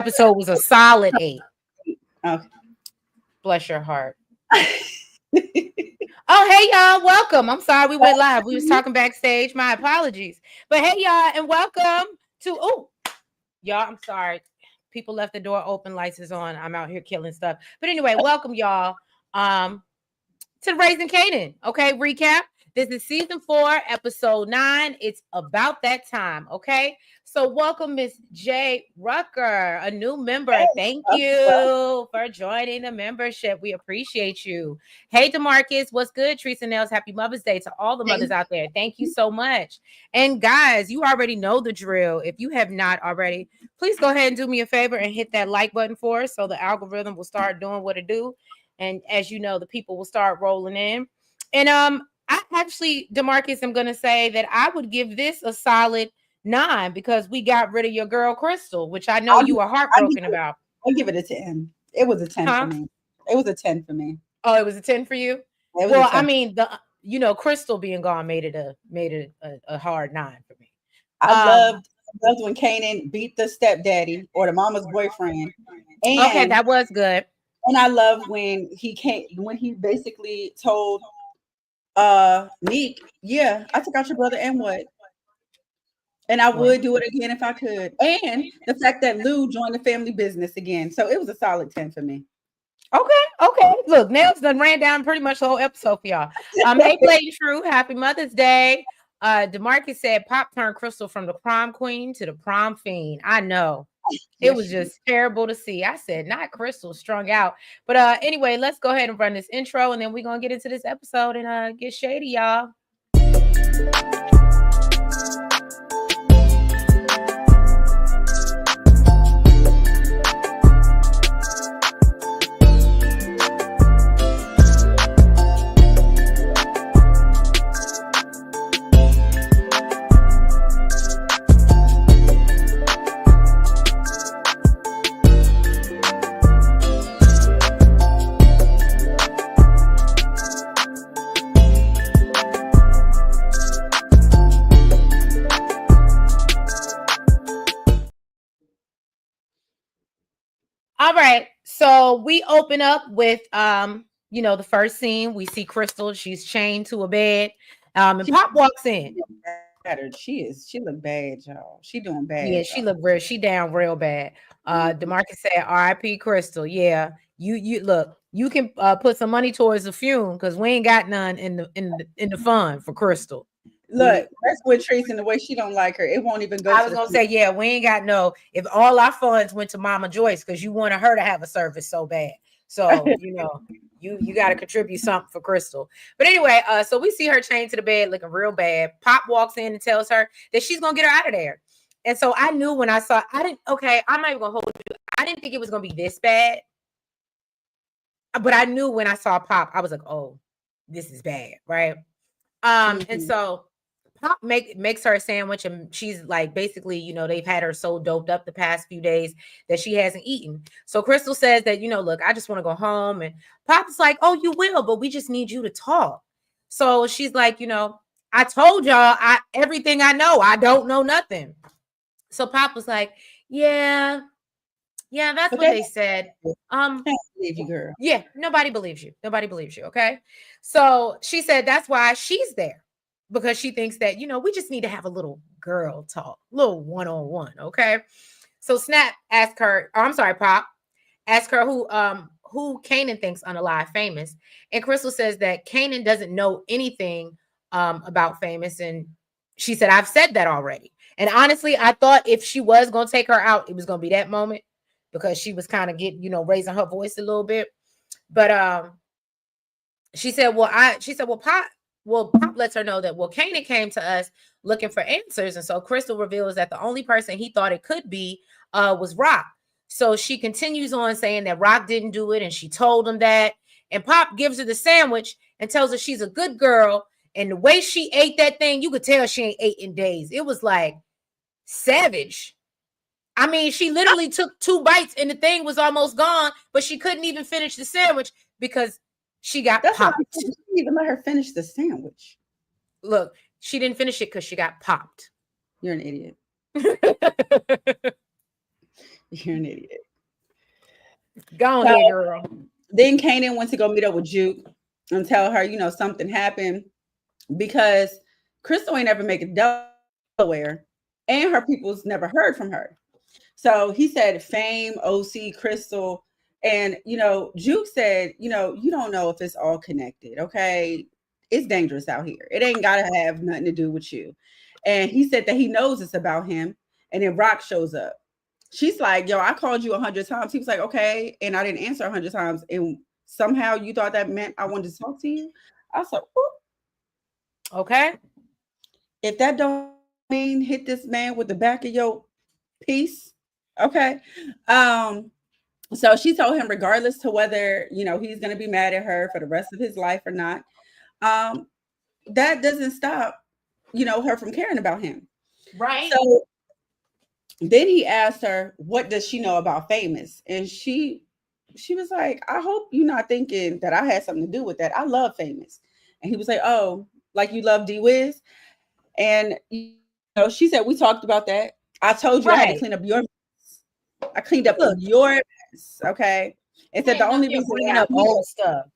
episode was a solid 8. Okay. Bless your heart. Oh, hey y'all, welcome. I'm sorry we went live. We was talking backstage. My apologies. But hey y'all, and welcome to y'all, I'm sorry. People left the door open, lights is on. I'm out here killing stuff. But anyway, welcome y'all to Raising Kanan. Okay, recap. This is season 4, episode 9. It's about that time. Okay. So welcome, Miss J. Rucker, a new member. Thank you for joining the membership. We appreciate you. Hey, DeMarcus, what's good? Teresa Nails, happy Mother's Day to all the mothers out there. Thank you so much. And guys, you already know the drill. If you have not already, please go ahead and do me a favor and hit that like button for us so the algorithm will start doing what it do. And as you know, the people will start rolling in. And I actually, DeMarcus, I'm going to say that I would give this a solid 9 because we got rid of your girl Crystal, which I know you were heartbroken about. I'll give it a 10. It was a 10 for me. It was a 10 for me. Oh, it was a 10 for you? Well, I mean, Crystal being gone made it a hard 9 for me. I loved when Kanan beat the stepdaddy or the mama's boyfriend. And, okay, that was good. And I love when he basically told Neek, yeah, I took out your brother and what? And I would do it again if I could. And the fact that Lou joined the family business again. So it was a solid 10 for me. Okay. Look, Nails done ran down pretty much the whole episode for y'all. Hey, Lady True, happy Mother's Day. DeMarcus said Pop turned Crystal from the prom queen to the prom fiend. I know. It was just terrible to see. I said, not Crystal, strung out. But anyway, let's go ahead and run this intro, and then we're going to get into this episode and get shady, y'all. All right, so we open up with the first scene. We see Crystal. She's chained to a bed, and Pop walks in. She look bad, y'all. She doing bad. Yeah, she look real. She down real bad. DeMarcus said, "R.I.P. Crystal." Yeah, you look. You can put some money towards the fume because we ain't got none in the fund for Crystal. Look, that's what Tracy and the way she don't like her. It won't even go. I was gonna say, yeah, we ain't got no. If all our funds went to Mama Joyce because you wanted her to have a service so bad, so you got to contribute something for Crystal. But anyway, so we see her chained to the bed, looking real bad. Pop walks in and tells her that she's gonna get her out of there. And so I knew when I saw, I'm not even gonna hold you. I didn't think it was gonna be this bad, but I knew when I saw Pop, I was like, oh, this is bad, right? And so Pop makes her a sandwich, and she's like, basically, they've had her so doped up the past few days that she hasn't eaten. So Crystal says that, look, I just want to go home. And Pop's like, oh, you will, but we just need you to talk. So she's like, I told y'all everything I know. I don't know nothing. So Pop was like, yeah, that's what they said. Believe you, girl. Yeah, nobody believes you. Okay. So she said that's why she's there. Because she thinks that, we just need to have a little girl talk, little one-on-one, okay? So Pop asked her who Kanan thinks unalive Famous. And Crystal says that Kanan doesn't know anything about Famous. And she said, I've said that already. And honestly, I thought if she was going to take her out, it was going to be that moment because she was kind of raising her voice a little bit. But she said, Pop lets her know that, Kanan came to us looking for answers. And so Crystal reveals that the only person he thought it could be was Rock. So she continues on saying that Rock didn't do it. And she told him that. And Pop gives her the sandwich and tells her she's a good girl. And the way she ate that thing, you could tell she ain't ate in days. It was like savage. I mean, she literally took 2 bites and the thing was almost gone, but she couldn't even finish the sandwich because she got popped. She didn't even let her finish the sandwich. Look, she didn't finish it because she got popped. You're an idiot. You're an idiot. Go So ahead, girl. then Kanan went to go meet up with Juke and tell her, something happened because Crystal ain't ever make it Delaware and her people's never heard from her. So he said Fame, OC, Crystal, and Juke said, you don't know if it's all connected, okay? It's dangerous out here. It ain't gotta have nothing to do with you. And he said that he knows it's about him. And then Rock shows up. She's like, yo, I called you 100 times. He was like, okay, and I didn't answer 100 times. And somehow you thought that meant I wanted to talk to you. I was like, Okay. if that don't mean hit this man with the back of your piece, okay. Um, so she told him, regardless to whether he's gonna be mad at her for the rest of his life or not, um, that doesn't stop her from caring about him. Right. So then he asked her, what does she know about Famous? And she was like, I hope you're not thinking that I had something to do with that. I love Famous. And he was like, oh, like you love D Wiz? And she said, we talked about that. I told you I had to clean Right. up your mess. I cleaned up Look, your mess. Okay. And you said the ain't up only here reason bringing why up old stuff.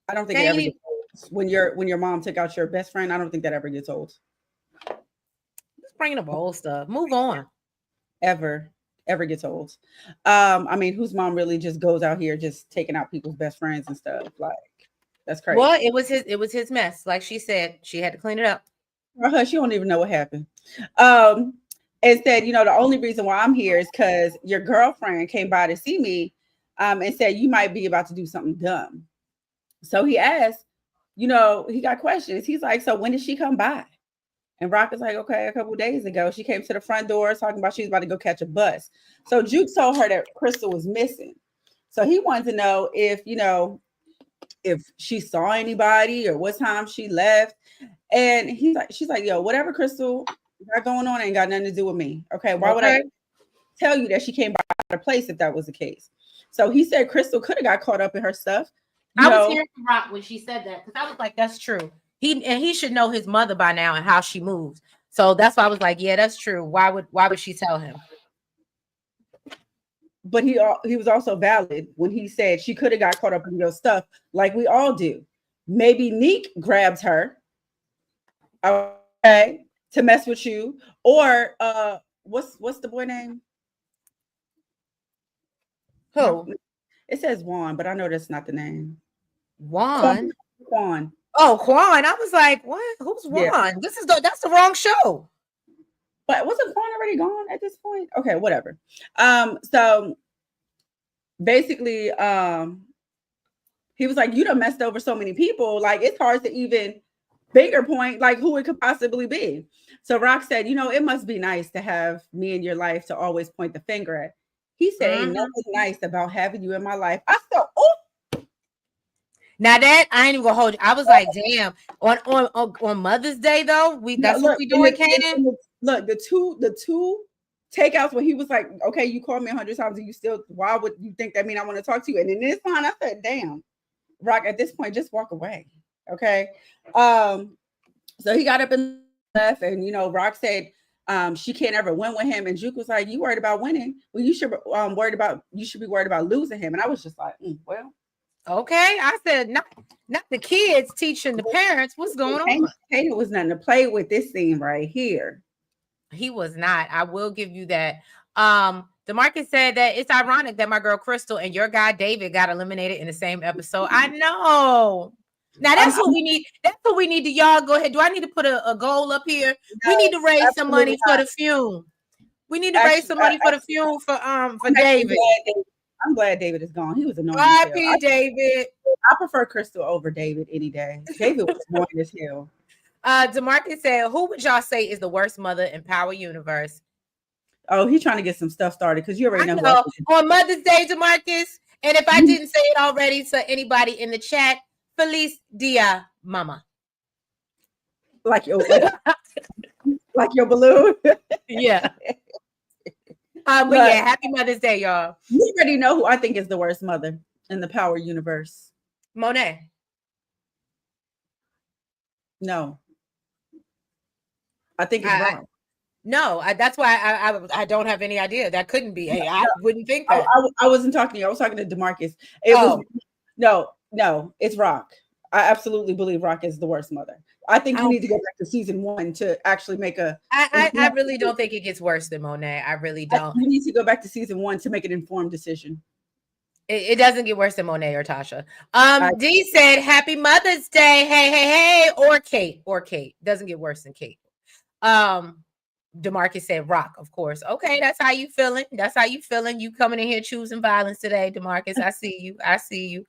I don't think it Ain't ever even gets old. When your mom took out your best friend, I don't think that ever gets old. bringing up old stuff. Move on. Ever, ever gets old. I mean, whose mom really just goes out here just taking out people's best friends and stuff? Like, that's crazy. Well, it was his mess. Like she said, she had to clean it up. She don't even know what happened. Um, and said, the only reason why I'm here is because your girlfriend came by to see me, and said you might be about to do something dumb. So he asked, he got questions. He's like, so when did she come by? And Rock is like, okay, a couple of days ago, she came to the front door talking about she was about to go catch a bus. So Juke told her that Crystal was missing. So he wanted to know if she saw anybody or what time she left. And she's like, yo, whatever Crystal got going on ain't got nothing to do with me. Okay, why would I Okay. tell you that she came by the place if that was the case? So he said Crystal could have got caught up in her stuff. I was hearing from Rock when she said that because I was like, that's true. He should know his mother by now and how she moves. So that's why I was like, yeah, that's true. Why would she tell him? But he was also valid when he said she could have got caught up in your stuff, like we all do. Maybe Neek grabs her, okay, to mess with you, or what's the boy name? My, Who? it says Juan, but I know that's not the name. Juan. Juan. Oh, Quan. I was like, what? Who's Yeah, Juan? That's the wrong show. but wasn't Juan already gone at this point? Okay, whatever. So basically, he was like, you done messed over so many people. Like, it's hard to even bigger point, like who it could possibly be. So Rock said, it must be nice to have me in your life to always point the finger at. He said, ain't Mhm. nothing nice about having you in my life. I said, oh, Now that I ain't even gonna hold you. I was like, damn. On Mother's Day though, no, that's what look, we doing, Kanan. look, the two takeouts when he was like, okay, you called me 100 times and you still, why would you think that mean I want to talk to you? And in this line, I said, damn, Rock, at this point, just walk away. Okay. So he got up and left, and Rock said she can't ever win with him. And Juke was like, you worried about winning? Well, you should you should be worried about losing him. And I was just like, well, Okay. I said, not the kids teaching the parents what's going on. Kanan was nothing to play with this scene right here. He was not. I will give you that. DeMarcus said that it's ironic that my girl Crystal and your guy David got eliminated in the same episode. I know. Now I'm, that's what we need. That's what we need to y'all go ahead. Do I need to put a goal up here? We need no, to raise some absolutely money for not. the fume. We need to raise Actually, some money for the fume for I'm actually David. glad I'm glad David is gone. He was annoying as hell. R.I.P. David. I prefer Crystal over David any day. David was annoying as hell. DeMarcus said, who would y'all say is the worst mother in Power Universe? Oh, he's trying to get some stuff started because you already I know who I know. think. On Mother's Day, DeMarcus. And if I didn't say it already to anybody in the chat, Feliz Dia, Mama. Like your like your balloon. Yeah. But Look, yeah, happy Mother's Day, y'all. you already know who I think is the worst mother in the Power universe. Monet. No, I think it's I, Rock. No, that's why I don't have any idea. That couldn't be. I wouldn't think that. I wasn't talking to you. I was talking to DeMarcus. It was Oh, no, it's Rock. I absolutely believe Rock is the worst mother. I think you need to go back to season 1 to actually make a. I really don't think it gets worse than Monet. I really don't. You need to go back to season 1 to make an informed decision. It doesn't get worse than Monet or Tasha. I, D said, "Happy Mother's Day." Hey, hey, hey. Or Kate. Or Kate. Doesn't get worse than Kate. DeMarcus said, "Rock, of course." Okay, that's how you feeling. That's how you feeling. You coming in here choosing violence today, DeMarcus. I see you. I see you.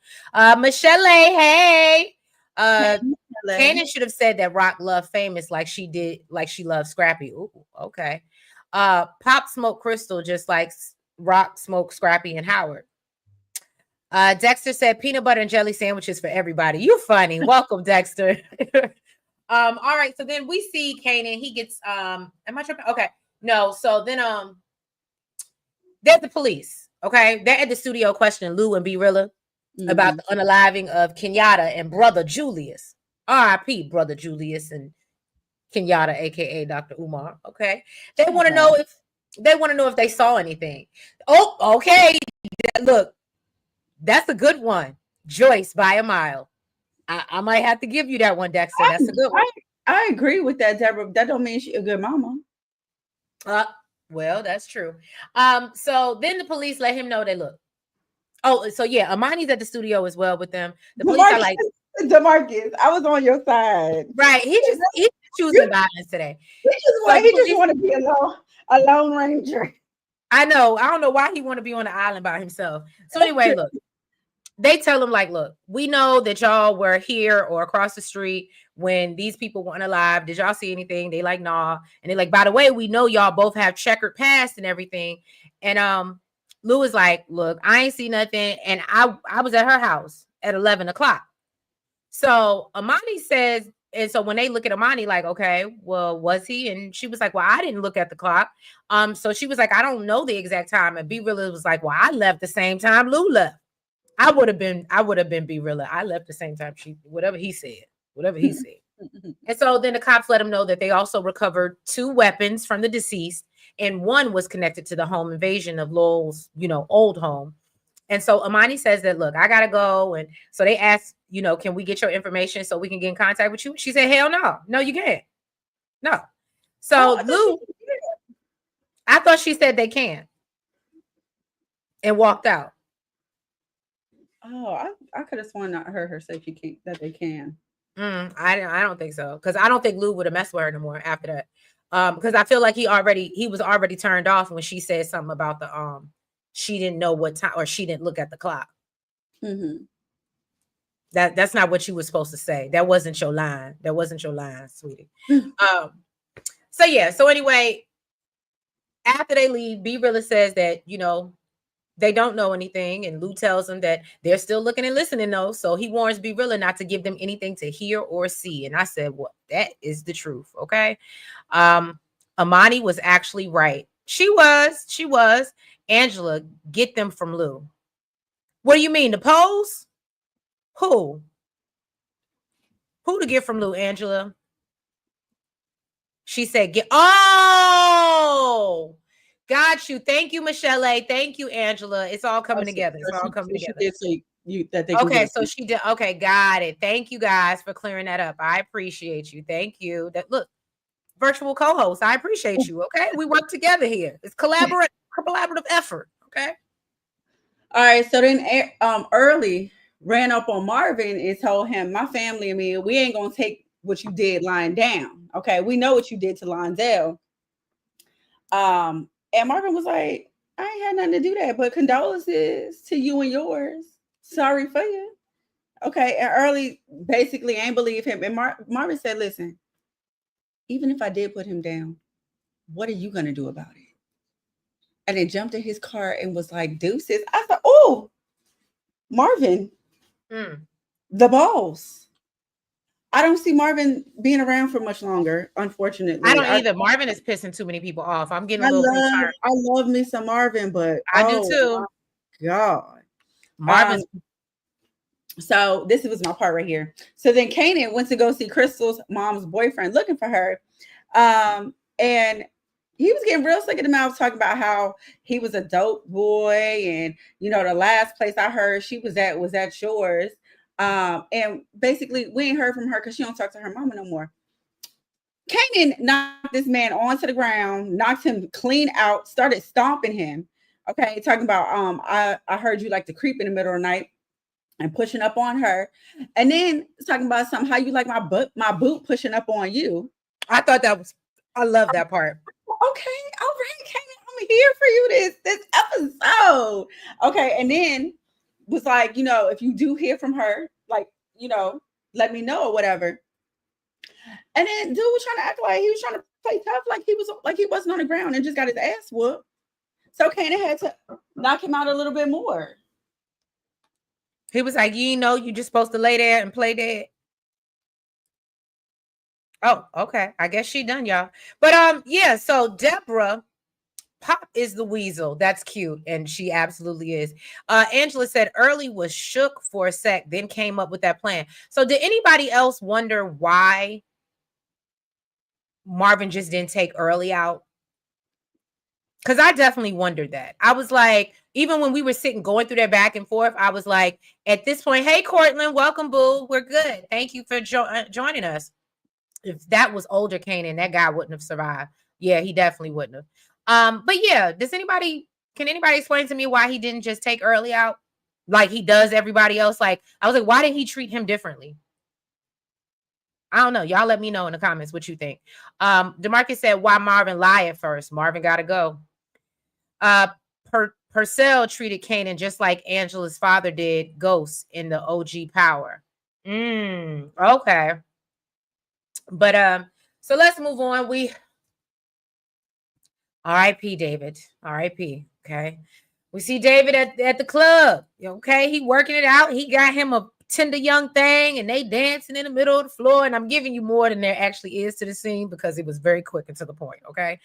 Michelle, hey. Kanan should have said that Rock loved Famous like she did, like she loved Scrappy. Ooh, okay. Pop smoked Crystal just like Rock smoked Scrappy and Howard. Dexter said peanut butter and jelly sandwiches for everybody. You funny. Welcome, Dexter. All right. So then we see Kanan. He gets am I tripping? Okay. No. So then there's the police. Okay. They're at the studio questioning Lou and B Rilla about the unaliving of Kenyatta and brother Julius. R.I.P. brother Julius and Kenyatta, aka Dr. Umar. Okay. They want to know if they saw anything. Oh, okay. Look. That's a good one. Joyce by a mile. I might have to give you that one, Dexter. That's a good one. I agree with that, Deborah. That don't mean she's a good mama. Well, that's true. So then the police let him know they look. Oh, so yeah, Amani's at the studio as well with them. The police are like, DeMarcus, I was on your side. Right. He's choosing violence today. He just want to be a lone ranger. I know. I don't know why he want to be on the island by himself. So anyway, look. They tell him, like, look, we know that y'all were here or across the street when these people weren't alive. Did y'all see anything? They like, nah. And they're like, by the way, we know y'all both have checkered past and everything. And Lou is like, look, I ain't see nothing. And I was at her house at 11 o'clock. So Amani says, and so when they look at Amani, like, okay, well, was he? And she was like, well, I didn't look at the clock. So she was like, I don't know the exact time. And B Rilla was like, well, I left the same time Lou left. I would have been B Rilla. I left the same time whatever he said. And so then the cops let him know that they also recovered 2 weapons from the deceased, and one was connected to the home invasion of Lowell's, old home. And so Amani says that, look, I gotta go. And so they asked, can we get your information so we can get in contact with you? She said, hell no. No, you can't. No. So Lou, I thought she said they can. And walked out. Oh, I could have sworn I heard her say that they can. I don't think so, because I don't think Lou would have messed with her anymore after that. Because I feel like he was already turned off when she said something about the she didn't know what time, or she didn't look at the clock. Mm-hmm. That's not what you were supposed to say. That wasn't your line. That wasn't your line, sweetie. So yeah. So anyway, after they leave, B Rilla says that they don't know anything, and Lou tells them that they're still looking and listening though. So he warns B Rilla not to give them anything to hear or see. And I said, well, that is the truth. Okay. Amani was actually right. She was. Angela, get them from Lou. What do you mean? The pose? Who to get from Lou, Angela? She said, got you. Thank you, Michelle. Thank you, Angela. It's all coming together. It's all coming together. Okay, so she did. Okay, got it. Thank you guys for clearing that up. I appreciate you. Thank you. Look, virtual co-host. I appreciate you. Okay, we work together here. It's collaborative effort. Okay. All right. So then, Early ran up on Marvin and told him, "My family and me, we ain't gonna take what you did lying down. Okay, we know what you did to Londell." And Marvin was like, I ain't had nothing to do that, but condolences to you and yours. Sorry for you. Okay. And Early basically ain't believe him. And Marvin said, listen, even if I did put him down, what are you going to do about it? And then jumped in his car and was like, deuces. I thought, oh, Marvin, the boss. I don't see Marvin being around for much longer, unfortunately. I don't either. Marvin is pissing too many people off. I'm getting a little concerned. I love me some Marvin, but I do too. God. Marvin. So this was my part right here. So then Kanan went to go see Crystal's mom's boyfriend looking for her. And he was getting real sick in the mouth talking about how he was a dope boy, and the last place I heard she was at yours. And basically we ain't heard from her because she don't talk to her mama no more. Kanan knocked this man onto the ground, knocked him clean out, started stomping him. Okay, talking about I heard you like to creep in the middle of the night and pushing up on her, and then talking about something how you like my boot pushing up on you. I thought that was, I love that part. Okay, all right, Kanan, I'm here for you this episode. Okay, and then was like, if you do hear from her, like, let me know or whatever. And then dude was trying to act like he was trying to play tough, like he wasn't on the ground and just got his ass whooped. So Kanan had to knock him out a little bit more. He was like, you just supposed to lay there and play dead. Oh, okay. I guess she done, y'all. But yeah, so Deborah, Pop is the weasel. That's cute. And she absolutely is. Angela said Early was shook for a sec, then came up with that plan. So did anybody else wonder why Marvin just didn't take Early out? Because I definitely wondered that. I was like, even when we were sitting going through that back and forth, I was like, at this point, hey, Cortland, welcome, boo. We're good. Thank you for joining us. If that was older Kanan, that guy wouldn't have survived. Yeah, he definitely wouldn't have. But yeah, can anybody explain to me why he didn't just take Early out like he does everybody else? Like, I was like, why didn't he treat him differently? I don't know. Y'all let me know in the comments what you think. DeMarcus said, why Marvin lie at first? Marvin got to go. Purcell treated Kanan just like Angela's father did Ghost in the OG Power. Okay. But so let's move on. R.I.P. David. R.I.P. Okay. We see David at the club. Okay, he working it out. He got him a tender young thing, and they dancing in the middle of the floor. And I'm giving you more than there actually is to the scene because it was very quick and to the point. Okay,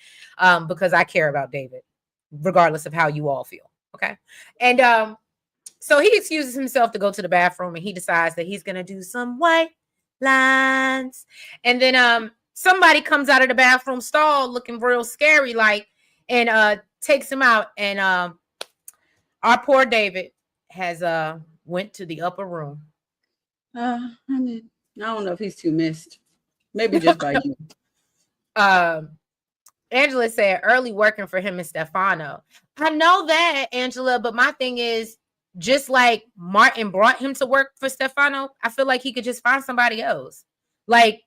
because I care about David, regardless of how you all feel. Okay, and so he excuses himself to go to the bathroom, and he decides that he's gonna do some white lines, and then somebody comes out of the bathroom stall looking real scary, like, and takes him out, and our poor David has went to the upper room. I mean, I don't know if he's too missed. Maybe just by you. Angela said Early working for him and Stefano. I know that, Angela, but my thing is, just like Martin brought him to work for Stefano, I feel like he could just find somebody else. Like,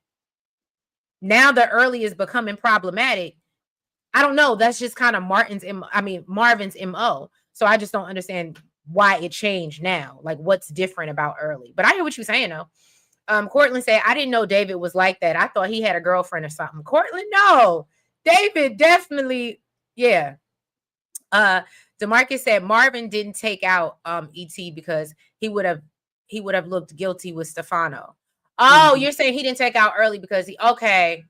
now that Early is becoming problematic, I don't know. That's just kind of Marvin's MO. So I just don't understand why it changed now. Like, what's different about Early? But I hear what you're saying, though. Cortland said, I didn't know David was like that. I thought he had a girlfriend or something. Cortland, no. David definitely, yeah. DeMarcus said Marvin didn't take out ET because he would have looked guilty with Stefano. Oh, you're saying he didn't take out Early because okay.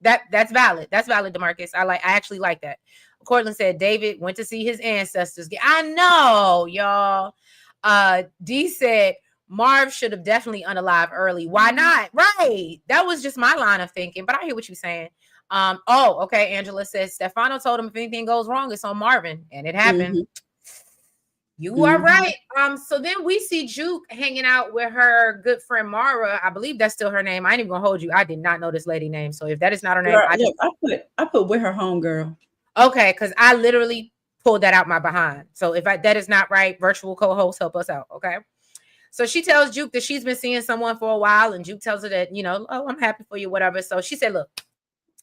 That's valid. That's valid, DeMarcus. I actually like that. Cortland said David went to see his ancestors. I know, y'all. D said Marv should have definitely unalived Early. Why not? Right. That was just my line of thinking, but I hear what you're saying. Okay. Angela says Stefano told him if anything goes wrong, it's on Marvin, and it happened. You are right. So then we see Juke hanging out with her good friend Mara. I believe that's still her name. I ain't even gonna hold you. I did not know this lady name. So if that is not her name, I put with her home girl. Okay, because I literally pulled that out my behind. So if that is not right, virtual co-host, help us out. Okay. So she tells Juke that she's been seeing someone for a while, and Juke tells her that, oh, I'm happy for you, whatever. So she said, look,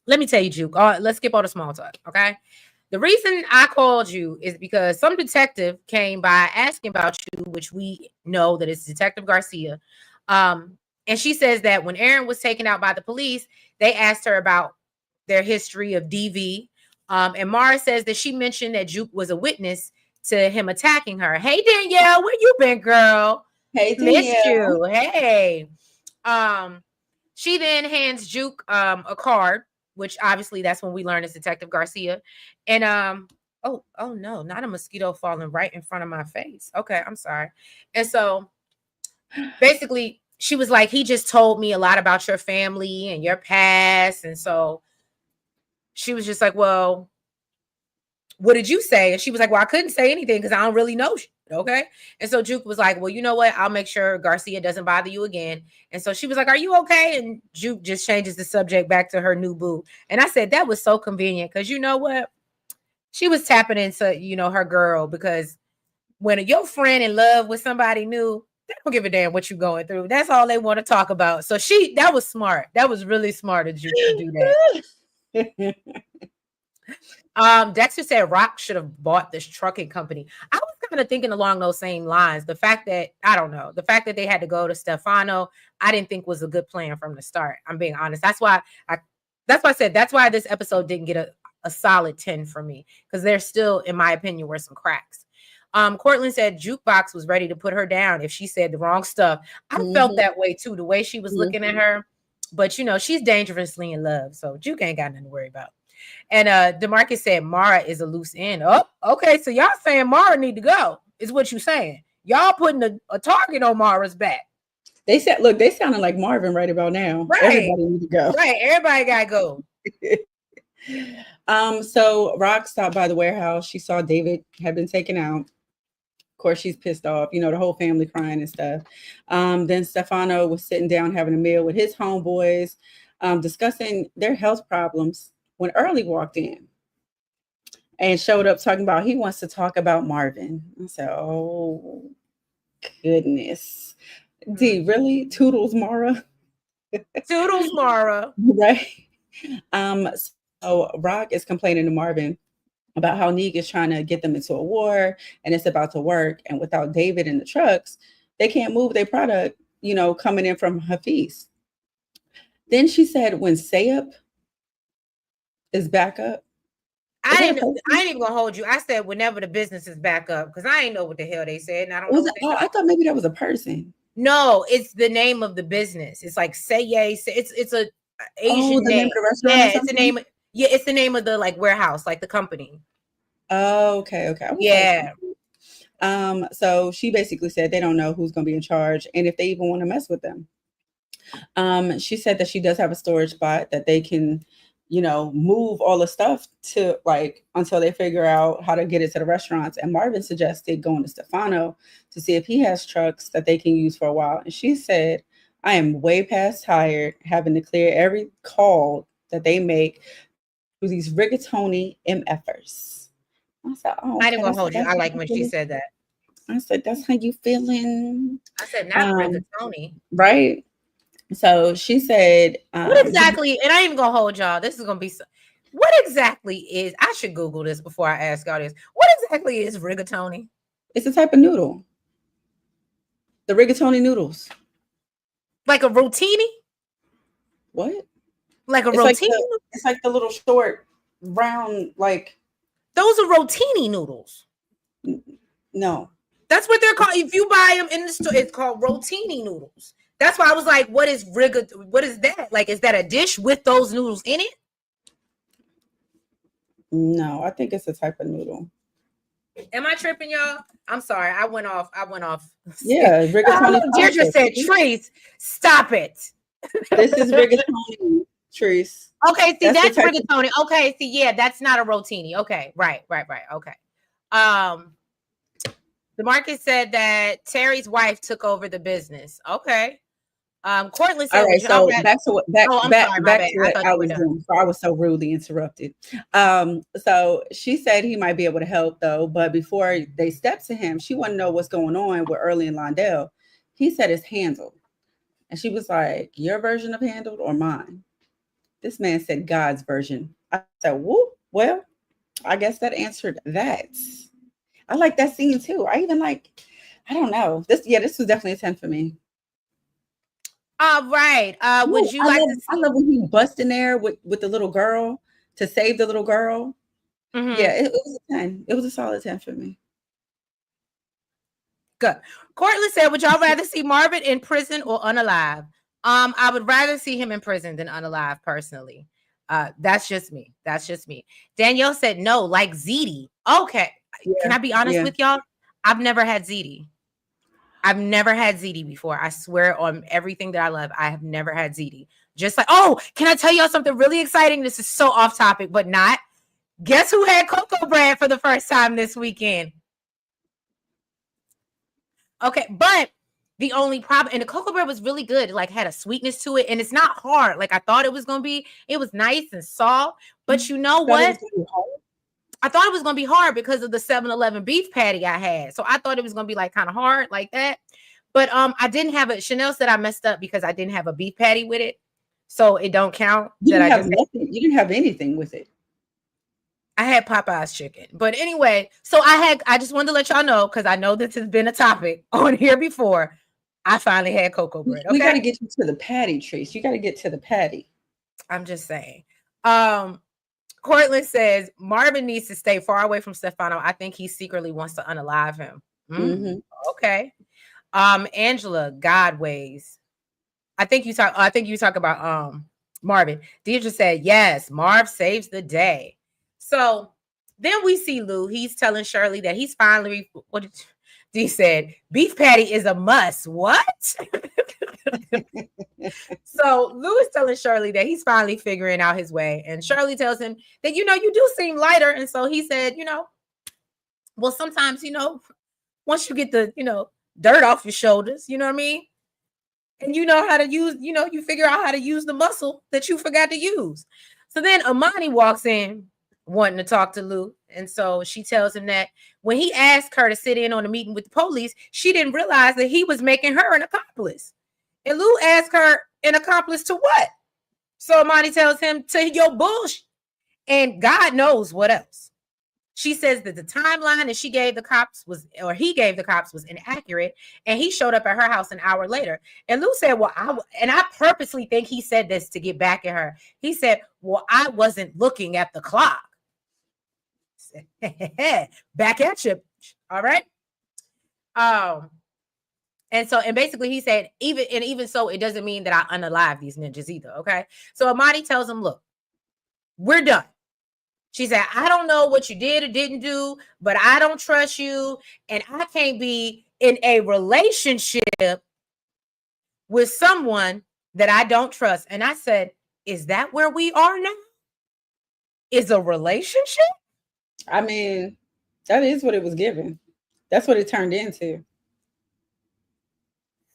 let me tell you, Juke. Let's skip all the small talk. Okay. The reason I called you is because some detective came by asking about you, which we know that it's Detective Garcia. And she says that when Aaron was taken out by the police, they asked her about their history of DV. And Mara says that she mentioned that Juke was a witness to him attacking her. Hey, Danielle, where you been, girl? Hey, Danielle. Missed you. Hey. She then hands Juke a card, which obviously that's when we learn it's Detective Garcia. And oh no, not a mosquito falling right in front of my face. Okay, I'm sorry. And so basically she was like, he just told me a lot about your family and your past. And so she was just like, well, what did you say? And she was like, well, I couldn't say anything because I don't really know shit, okay? And so Juke was like, well, you know what? I'll make sure Garcia doesn't bother you again. And so she was like, are you okay? And Juke just changes the subject back to her new boo. And I said, that was so convenient because you know what? She was tapping into, her girl, because when your friend in love with somebody new, they don't give a damn what you're going through. That's all they want to talk about. So that was smart. That was really smart of Juke to do that. Dexter said Rock should have bought this trucking company. I was kind of thinking along those same lines. The fact that, I don't know, the fact that they had to go to Stefano, I didn't think was a good plan from the start. I'm being honest. That's why I said that's why this episode didn't get a solid 10 from me, because there still, in my opinion, were some cracks. Cortland said Jukebox was ready to put her down if she said the wrong stuff. I felt that way too, the way she was looking at her. But she's dangerously in love, so Juke ain't got nothing to worry about. And DeMarcus said Mara is a loose end. Oh, okay. So y'all saying Mara need to go is what you saying. Y'all putting a target on Mara's back. They said, look, they sounding like Marvin right about now. Right. Everybody need to go. Right. Everybody got to go. So Rock stopped by the warehouse. She saw David had been taken out. Of course, she's pissed off, the whole family crying and stuff. Then Stefano was sitting down having a meal with his homeboys, discussing their health problems, when Early walked in and showed up talking about he wants to talk about Marvin. I said, oh, goodness. D, really? Toodles Mara? Toodles Mara. Right? So Rock is complaining to Marvin about how Neek is trying to get them into a war and it's about to work. And without David in the trucks, they can't move their product, coming in from Hafiz. Then she said when Sayup is back up. I ain't even gonna hold you. I said whenever the business is back up, because I ain't know what the hell they said. And I don't know. I thought maybe that was a person. No, it's the name of the business. It's like It's a Asian the name of the restaurant. Yeah, it's the name. Yeah, it's the name of the warehouse, like the company. Oh, okay. Yeah. So she basically said they don't know who's gonna be in charge and if they even want to mess with them. She said that she does have a storage spot that they can, move all the stuff to until they figure out how to get it to the restaurants. And Marvin suggested going to Stefano to see if he has trucks that they can use for a while. And she said, I am way past tired having to clear every call that they make to these rigatoni MFers. I said, oh, I didn't want to hold you. I like when she said that. I said, that's how you feeling? I said, not rigatoni. Right. So she said, what exactly, and I ain't even gonna hold y'all. This is gonna be what exactly is, I should Google this before I ask y'all this. What exactly is rigatoni? It's a type of noodle. The rigatoni noodles. Like a rotini? What? Like a rotini? It's like the little short, round, those are rotini noodles. No. That's what they're called. If you buy them in the store, it's called rotini noodles. That's why I was like, what is that? Is that a dish with those noodles in it? No, I think it's a type of noodle. Am I tripping, y'all? I'm sorry. I went off. Yeah, rigatoni. Deirdre said, Trace, stop it. This is rigatoni, Trace. Okay, see, that's rigatoni. Okay, see, yeah, that's not a rotini. Okay, right. Okay. DeMarcus said that Terry's wife took over the business. Okay. Cortland said, all right, so back to what I was doing. So I was so rudely interrupted. So she said he might be able to help though, but before they stepped to him, she wanted to know what's going on with Early and Londell. He said it's handled. And she was like, your version of handled or mine? This man said God's version. I said, whoop, well, I guess that answered that. I like that scene too. I don't know. This was definitely a 10 for me. All right. Would you like to see? I love when he bust in there with the little girl to save the little girl. Mm-hmm. Yeah, it was a 10. It was a solid 10 for me. Good. Cortland said, would y'all rather see Marvin in prison or unalive? I would rather see him in prison than unalive personally. That's just me. Danielle said no, like ZD. Okay. Yeah. Can I be honest with y'all? I've never had ZD. I've never had ZD before. I swear on everything that I love, I have never had ZD. Just like, oh, can I tell y'all something really exciting? This is so off topic, but not. Guess who had cocoa bread for the first time this weekend? Okay, but the only problem, and the cocoa bread was really good. It like had a sweetness to it, and it's not hard like I thought it was gonna be. It was nice and soft, but you know what? I thought it was gonna be hard because of the 7-Eleven beef patty I had. So I thought it was gonna be like kind of hard like that. But I didn't have it. Chanel said I messed up because I didn't have a beef patty with it, so it don't count. You didn't have nothing. You didn't have anything with it. I had Popeye's chicken. But anyway, so I just wanted to let y'all know, because I know this has been a topic on here before. I finally had cocoa bread. Okay? We got to get you to the patty, Trace. You got to get to the patty. I'm just saying. Cortland says Marvin needs to stay far away from Stefano. I think he secretly wants to unalive him. Okay. Angela, Godways. I think you talk about Marvin. Deidre said, yes, Marv saves the day. So then we see Lou. He's telling Shirley that he's finally, what did Dee said, beef patty is a must. What? So Lou is telling Shirley that he's finally figuring out his way. And Shirley tells him that, you do seem lighter. And so he said, well, sometimes, once you get the, dirt off your shoulders, you know what I mean? And you know how to use, you figure out how to use the muscle that you forgot to use. So then Amani walks in wanting to talk to Lou. And so she tells him that when he asked her to sit in on a meeting with the police, she didn't realize that he was making her an accomplice. And Lou asked her an accomplice to what? So Amani tells him to your bullshit. And God knows what else. She says that the timeline that he gave the cops was inaccurate, and he showed up at her house an hour later. And Lou said, well, I purposely think he said this to get back at her. He said, well, I wasn't looking at the clock. Back at you. All right. And basically he said, even so, it doesn't mean that I unalive these ninjas either. Okay. So Amani tells him, look, we're done. She said, I don't know what you did or didn't do, but I don't trust you. And I can't be in a relationship with someone that I don't trust. And I said, is that where we are now? Is a relationship? I mean, that is what it was given. That's what it turned into.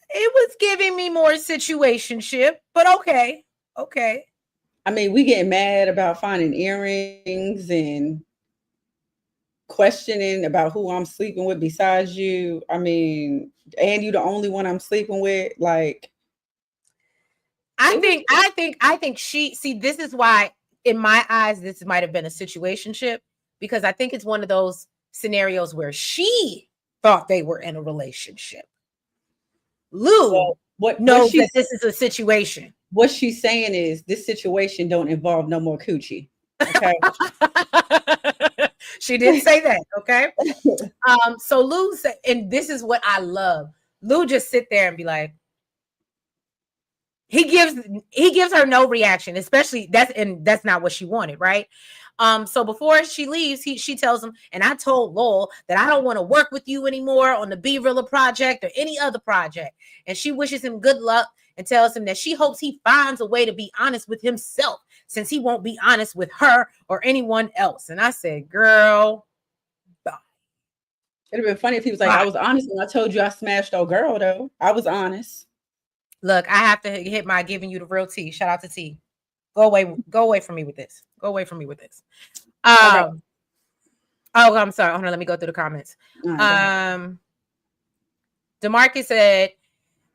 It was giving me more situationship, but okay. Okay. I mean, we get mad about finding earrings and questioning about who I'm sleeping with besides you. I mean, and you the only one I'm sleeping with. Like, I think she, see, this is why in my eyes, this might have been a situationship, because I think it's one of those scenarios where she thought they were in a relationship. Lou knows that this is a situation. What she's saying is this situation don't involve no more coochie. Okay. She did say that. Okay. So Lou said, and this is what I love. Lou just sit there and be like, he gives her no reaction, especially that's not what she wanted, right? So before she leaves, she tells him, and I told Lowell that I don't want to work with you anymore on the B-Rilla project or any other project. And she wishes him good luck and tells him that she hopes he finds a way to be honest with himself, since he won't be honest with her or anyone else. And I said, girl, bye. It'd have been funny if he was like, I was honest when I told you I smashed old girl, though. I was honest. Look, I have to hit my giving you the real tea. Shout out to T. Go away from me with this. Go away from me with this. Oh, I'm sorry. Hold on, let me go through the comments. DeMarcus said,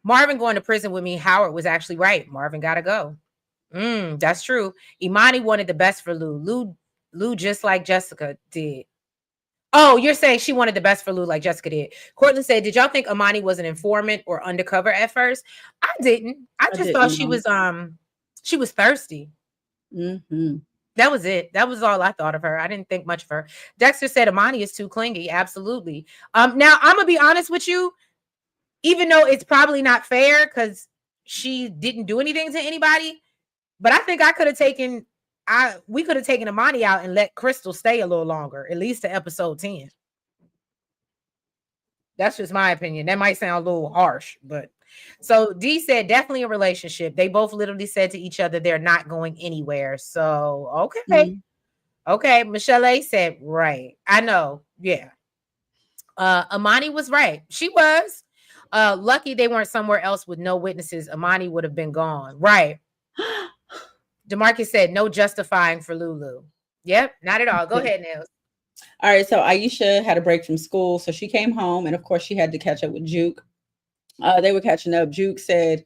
Marvin going to prison with me. Howard was actually right. Marvin gotta go. That's true. Imani wanted the best for Lou. Lou just like Jessica did. Oh, you're saying she wanted the best for Lou like Jessica did. Cortland said, did y'all think Imani was an informant or undercover at first? I didn't. I just thought she was thirsty. That was it. That was all I thought of her. I didn't think much of her. Dexter said Imani is too clingy. Absolutely. Now I'm gonna be honest with you, even though it's probably not fair because she didn't do anything to anybody, but I think we could have taken Imani out and let Crystal stay a little longer, at least to episode 10. That's just my opinion. That might sound a little harsh, but So D said definitely a relationship. They both literally said to each other they're not going anywhere. So okay. Mhm. Okay. Michelle A said, right. I know. Yeah. Amani was right. She was. Lucky they weren't somewhere else with no witnesses. Amani would have been gone. Right. Demarcus said no justifying for Lulu. Yep, not at all. Go ahead, Nels. All right, so Aisha had a break from school, so she came home, and of course, she had to catch up with Juke. They were catching up. Juke said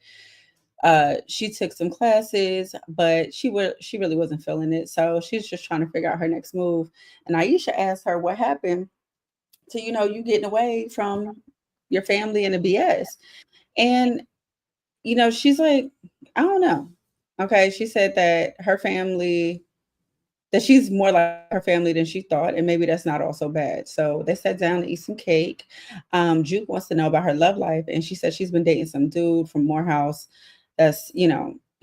she took some classes, but she really wasn't feeling it, so she's just trying to figure out her next move. And Aisha asked her what happened to you getting away from your family and the BS, and she's like, I don't know. Okay, she said that her family that she's more like her family than she thought, and maybe that's not all so bad. So they sat down to eat some cake. Juke wants to know about her love life, and she said she's been dating some dude from Morehouse.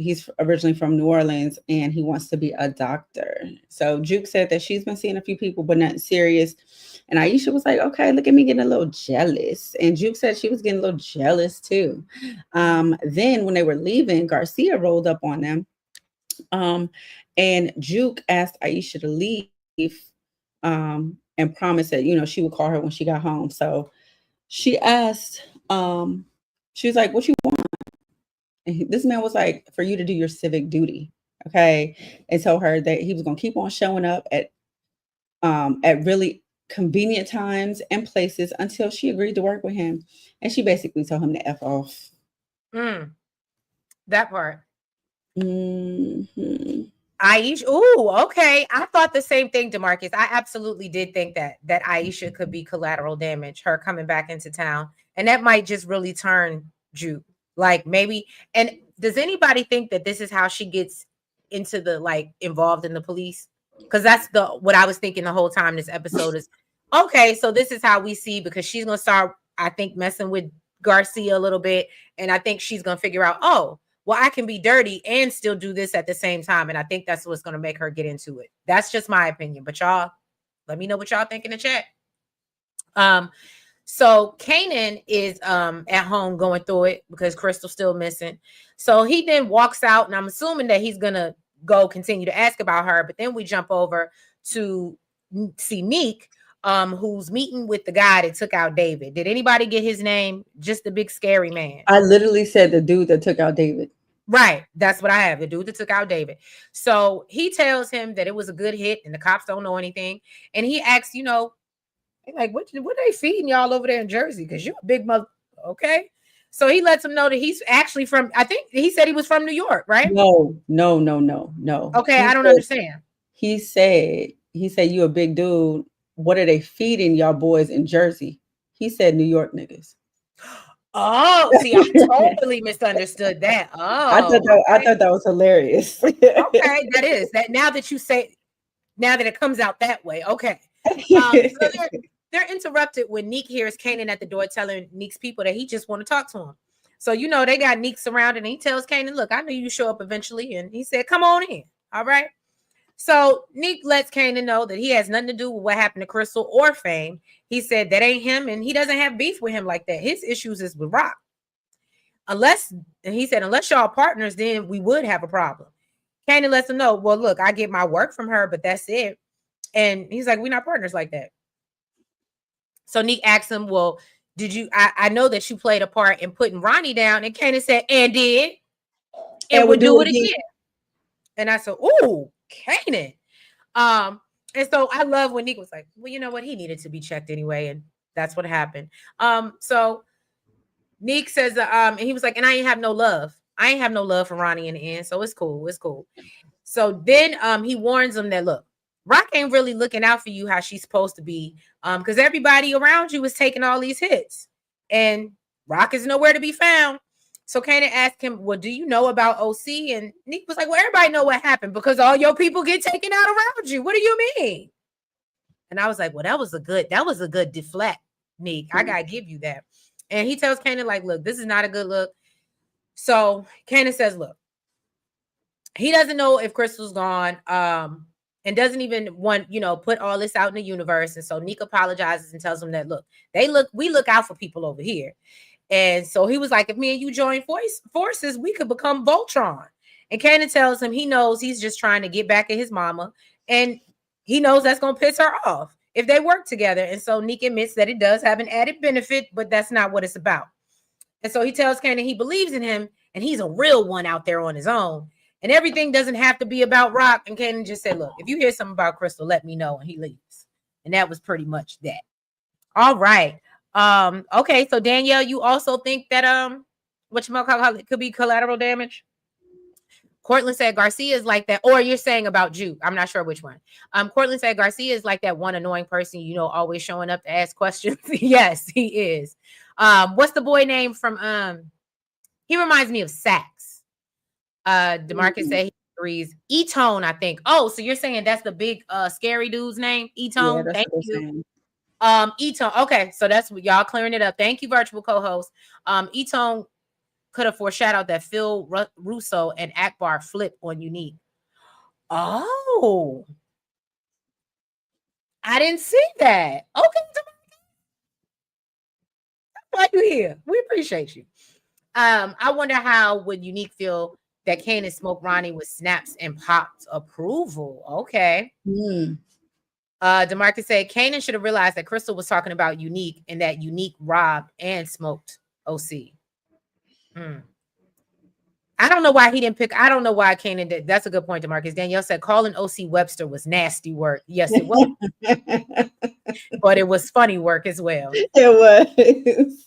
He's originally from New Orleans, and he wants to be a doctor. So Juke said that she's been seeing a few people, but nothing serious. And Aisha was like, "Okay, look at me getting a little jealous." And Juke said she was getting a little jealous too. Then when they were leaving, Garcia rolled up on them. And Juke asked Aisha to leave and promised that, she would call her when she got home. So she asked, she was like, "What you want?" And this man was like, "For you to do your civic duty." Okay. And told her that he was going to keep on showing up at really convenient times and places until she agreed to work with him. And she basically told him to F off. That part. Mm-hmm. Aisha. Oh, okay. I thought the same thing, Demarcus. I absolutely did think that Aisha could be collateral damage, her coming back into town. And that might just really turn Juke. Like maybe, and does anybody think that this is how she gets into the like involved in the police? Because that's what I was thinking the whole time this episode is okay, so this is how we see because she's gonna start, I think, messing with Garcia a little bit, and I think she's gonna figure out, oh, well, I can be dirty and still do this at the same time. And I think that's what's going to make her get into it. That's just my opinion. But y'all, let me know what y'all think in the chat. So Kanan is at home going through it because Crystal's still missing. So he then walks out, and I'm assuming that he's gonna go continue to ask about her. But then we jump over to see Neek, who's meeting with the guy that took out David. Did anybody get his name? Just the big scary man. I literally said the dude that took out David. Right. That's what I have. The dude that took out David. So he tells him that it was a good hit and the cops don't know anything. And he asks, like, what are they feeding y'all over there in Jersey? Because you're a big mother. Okay. So he lets him know that he's actually from, I think he said he was from New York, right? No, no, no, no, no. Okay. I don't understand. He said, you a big dude. What are they feeding y'all boys in Jersey? He said New York niggas. Oh, see, I totally misunderstood that. I Oh, thought that, I okay. thought that was hilarious. Okay, that is that now that you say, now that it comes out that way. Okay. So they're interrupted when Neek hears Kanan at the door telling Neek's people that he just want to talk to him. So they got Neek surrounded, and he tells Kanan, "Look, I knew you show up eventually," and he said, "Come on in." All right. So Neek lets Kanan know that he has nothing to do with what happened to Crystal or Fame. He said that ain't him, and he doesn't have beef with him like that. His issues is with Rock. Unless y'all partners, then we would have a problem. Kanan lets him know, well, look, I get my work from her, but that's it. And he's like, we're not partners like that. So Neek asks him, well, did you, I know that you played a part in putting Ronnie down. And Kanan said, and did, and would do it again. And I said, ooh, Kanan. And so I love when Neek was like, well, you know what? He needed to be checked anyway. And that's what happened. So Neek says, and he was like, and I ain't have no love. I ain't have no love for Ronnie in the end. So it's cool. It's cool. So then he warns him that, look, Rock ain't really looking out for you how she's supposed to be. Because everybody around you is taking all these hits. And Rock is nowhere to be found. So Kanan asked him, well, do you know about OC? And Neek was like, well, everybody know what happened because all your people get taken out around you. What do you mean? And I was like, well, that was a good deflect, Neek. I gotta give you that. And he tells Kanan, like, look, this is not a good look. So Kanan says, look, he doesn't know if Crystal's gone, and doesn't even want, put all this out in the universe. And so Neek apologizes and tells him that, look, we look out for people over here. And so he was like, if me and you join forces, we could become Voltron. And Kanan tells him he knows he's just trying to get back at his mama. And he knows that's going to piss her off if they work together. And so Neek admits that it does have an added benefit, but that's not what it's about. And so he tells Kanan he believes in him and he's a real one out there on his own. And everything doesn't have to be about Rock. And Kanan just said, look, if you hear something about Crystal, let me know. And he leaves. And that was pretty much that. All right. Okay, so Danielle, you also think that it could be collateral damage? Cortland said Garcia is like that, or you're saying about Juke. I'm not sure which one. Cortland said Garcia is like that one annoying person, always showing up to ask questions. Yes, he is. What's the boy name from he reminds me of Sax. DeMarcus said he agrees. E-Tone, I think. Oh, so you're saying that's the big scary dude's name? E-Tone. Yeah, that's Thank what you. saying. E-Tone. Okay, so that's what y'all clearing it up. Thank you, virtual co-host. E-Tone could have foreshadowed that Phil Russo and Akbar flip on Unique. Oh, I didn't see that. Okay, why you here? We appreciate you. I wonder how would Unique feel that Kanan smoked Ronnie with snaps and popped approval. Okay. DeMarcus said Kanan should have realized that Crystal was talking about Unique and that Unique robbed and smoked OC. I don't know why he didn't pick. I don't know why Kanan did. That's a good point, DeMarcus. Danielle said calling OC Webster was nasty work. Yes, it was. But it was funny work as well. It was.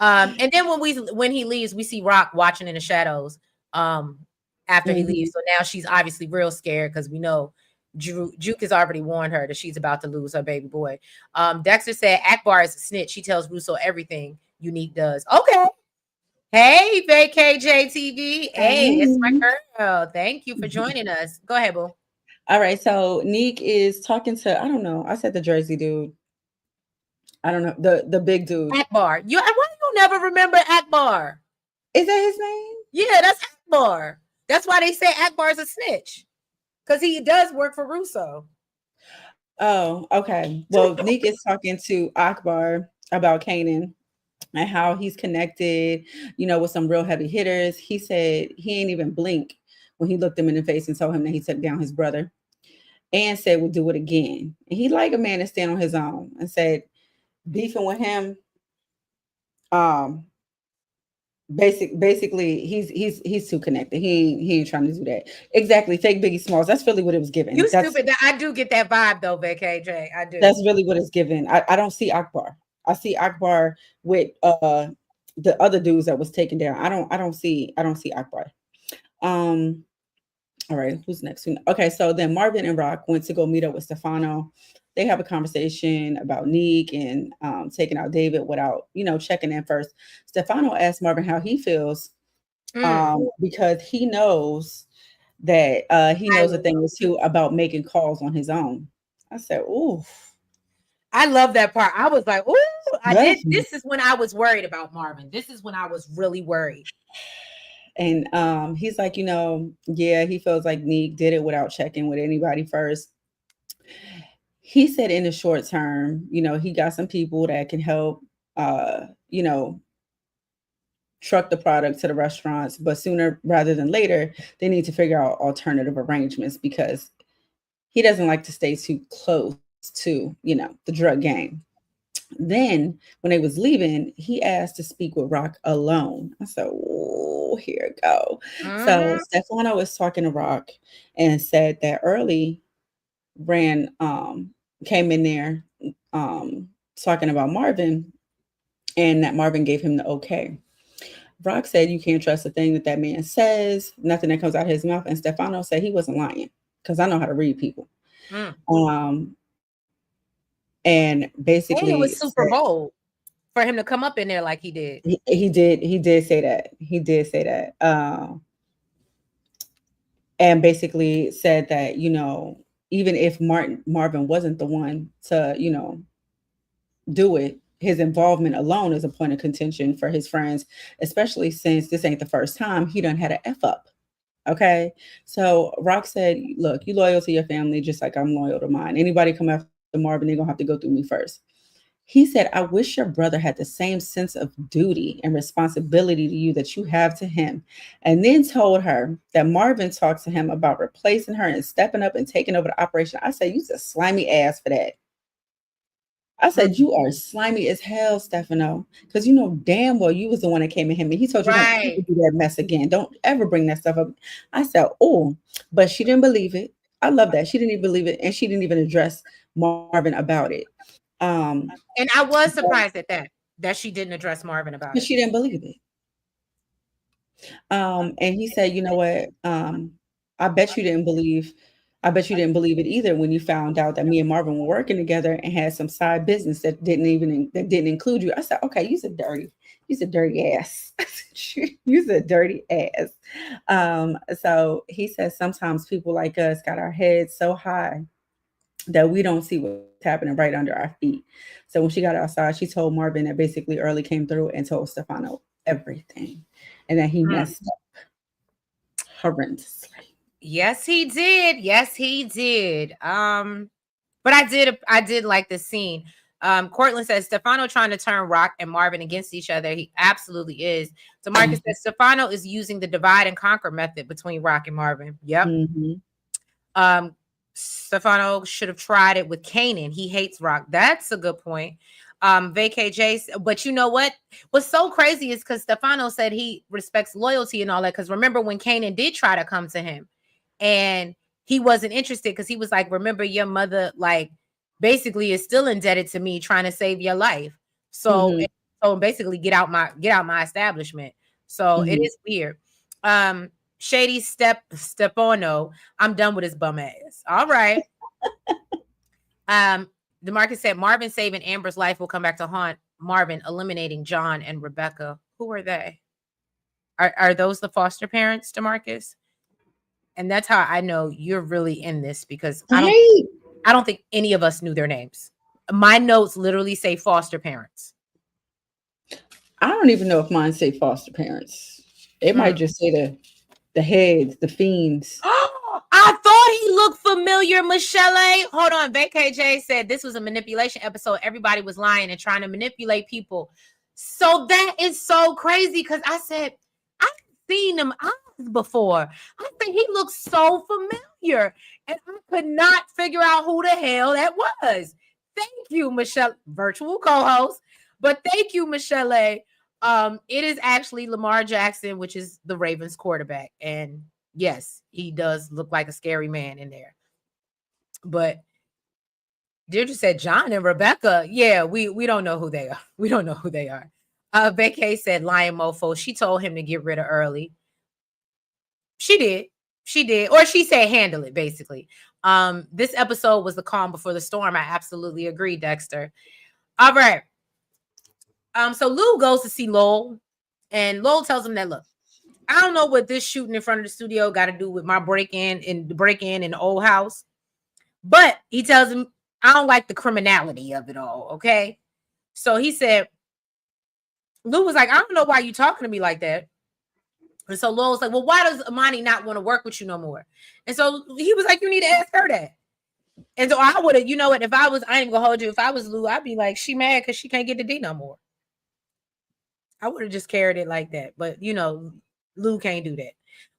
And then when he leaves, we see Rock watching in the shadows. After he leaves. So now she's obviously real scared because we know Juke has already warned her that she's about to lose her baby boy. Dexter said Akbar is a snitch. She tells Russo everything Unique does. Okay. Hey, VKJTV. Hey, it's my girl. Thank you for joining us. Go ahead, boo. All right. So Neek is talking to, I don't know. I said the Jersey dude. I don't know. The big dude. Akbar. Why do you never remember Akbar? Is that his name? Yeah, that's Akbar. That's why they say Akbar's a snitch. Because he does work for Russo. Oh, okay. Well, Neek is talking to Akbar about Kanan and how he's connected, with some real heavy hitters. He said he ain't even blink when he looked him in the face and told him that he took down his brother, and said we'll do it again. And he like a man to stand on his own, and said beefing with him, basically he's too connected. He ain't trying to do that. Exactly. Fake Biggie Smalls. That's really what it was given. You stupid. I do get that vibe though, KJ. I do. That's really what it's given. I don't see Akbar. I see Akbar with the other dudes that was taken down. I don't see Akbar. All right, who's next? Okay, so then Marvin and Rock went to go meet up with Stefano. They have a conversation about Neek and taking out David without, checking in first. Stefano asked Marvin how he feels because he knows that he knows a thing or two about making calls on his own. I said, ooh. I love that part. I was like, ooh, this is when I was worried about Marvin. This is when I was really worried. And he's like, yeah, he feels like Neek did it without checking with anybody first. He said in the short term, he got some people that can help, truck the product to the restaurants, but sooner rather than later, they need to figure out alternative arrangements because he doesn't like to stay too close to, the drug game. Then when they was leaving, he asked to speak with Rock alone. I said, oh, here we go. So Stefano was talking to Rock and said that Early came in there talking about Marvin, and that Marvin gave him the okay. Rock said you can't trust a thing that man says, nothing that comes out of his mouth. And Stefano said he wasn't lying because I know how to read people. And basically, it was super bold for him to come up in there like he did. He did say that. He did say that. And basically said that, even if Marvin wasn't the one to, do it, his involvement alone is a point of contention for his friends, especially since this ain't the first time he done had an F up. Okay. So Rock said, look, you loyal to your family, just like I'm loyal to mine. Anybody come after Marvin, they're gonna have to go through me first. He said, I wish your brother had the same sense of duty and responsibility to you that you have to him. And then told her that Marvin talked to him about replacing her and stepping up and taking over the operation. I said, you's a slimy ass for that. I said, you are slimy as hell, Stefano, because you know damn well you was the one that came at him and he told you don't ever Right. do that mess again. Don't ever bring that stuff up. I said, oh, but she didn't believe it. I love that. She didn't even believe it and she didn't even address Marvin about it. And I was But surprised at that she didn't address Marvin about it. she didn't believe it. And he said, you know what? I bet you didn't believe, I bet you didn't believe it either when you found out that me and Marvin were working together and had some side business that didn't include you. I said, okay, you's a dirty ass. You's a dirty ass. So he says sometimes people like us got our heads so high that we don't see what's happening right under our feet. So when she got outside, she told Marvin that basically Early came through and told Stefano everything and that he Mm. messed up horrendously. Yes, he did. Yes, he did. But I did like the scene. Cortland says Stefano trying to turn Rock and Marvin against each other. He absolutely is. So Marcus says Stefano is using the divide and conquer method between Rock and Marvin. Yep. Mm-hmm. Stefano should have tried it with Kanan. He hates Rock. That's a good point. Vacay J, but you know what? What's so crazy is because Stefano said he respects loyalty and all that. Because remember when Kanan did try to come to him and he wasn't interested because he was like, remember your mother, like basically is still indebted to me trying to save your life. So, Mm-hmm. so basically get out my establishment. So it Mm-hmm. is weird. Shady Stefano, I'm done with his bum ass. All right. DeMarcus said Marvin saving Amber's life will come back to haunt Marvin, eliminating John and Rebecca. Who are they? Are those the foster parents, DeMarcus? And that's how I know you're really in this because Right. I don't think any of us knew their names. My notes literally say foster parents. I don't even know if mine say foster parents. It might Hmm. just say the heads, the fiends. I thought he looked familiar, Michelle. Hold on. Vacay J said this was a manipulation episode. Everybody was lying and trying to manipulate people. So that is so crazy because I said, I've seen him eyes before. I said, he looks so familiar. And I could not figure out who the hell that was. Thank you, Michelle, virtual co-host. But thank you, Michelle. It is actually Lamar Jackson, which is the Ravens quarterback. And yes, he does look like a scary man in there. But Deirdre said John and Rebecca. Yeah, we don't know who they are. We don't know who they are. Vacay said Lion Mofo. She told him to get rid of Early. She did. She did. Or she said handle it, basically. This episode was the calm before the storm. I absolutely agree, Dexter. All right. So Lou goes to see Lowell, and Lowell tells him that look, I don't know what this shooting in front of the studio got to do with my break-in in the old house, but he tells him I don't like the criminality of it all. Okay, so he said Lou was like, I don't know why you talking to me like that. And so Lowell's like, well, why does Amani not want to work with you no more? And so he was like, you need to ask her that. And so I would have, you know what, if I ain't gonna hold you. If I was Lou, I'd be like, she mad because she can't get the D no more. I would have just carried it like that. But, Lou can't do that.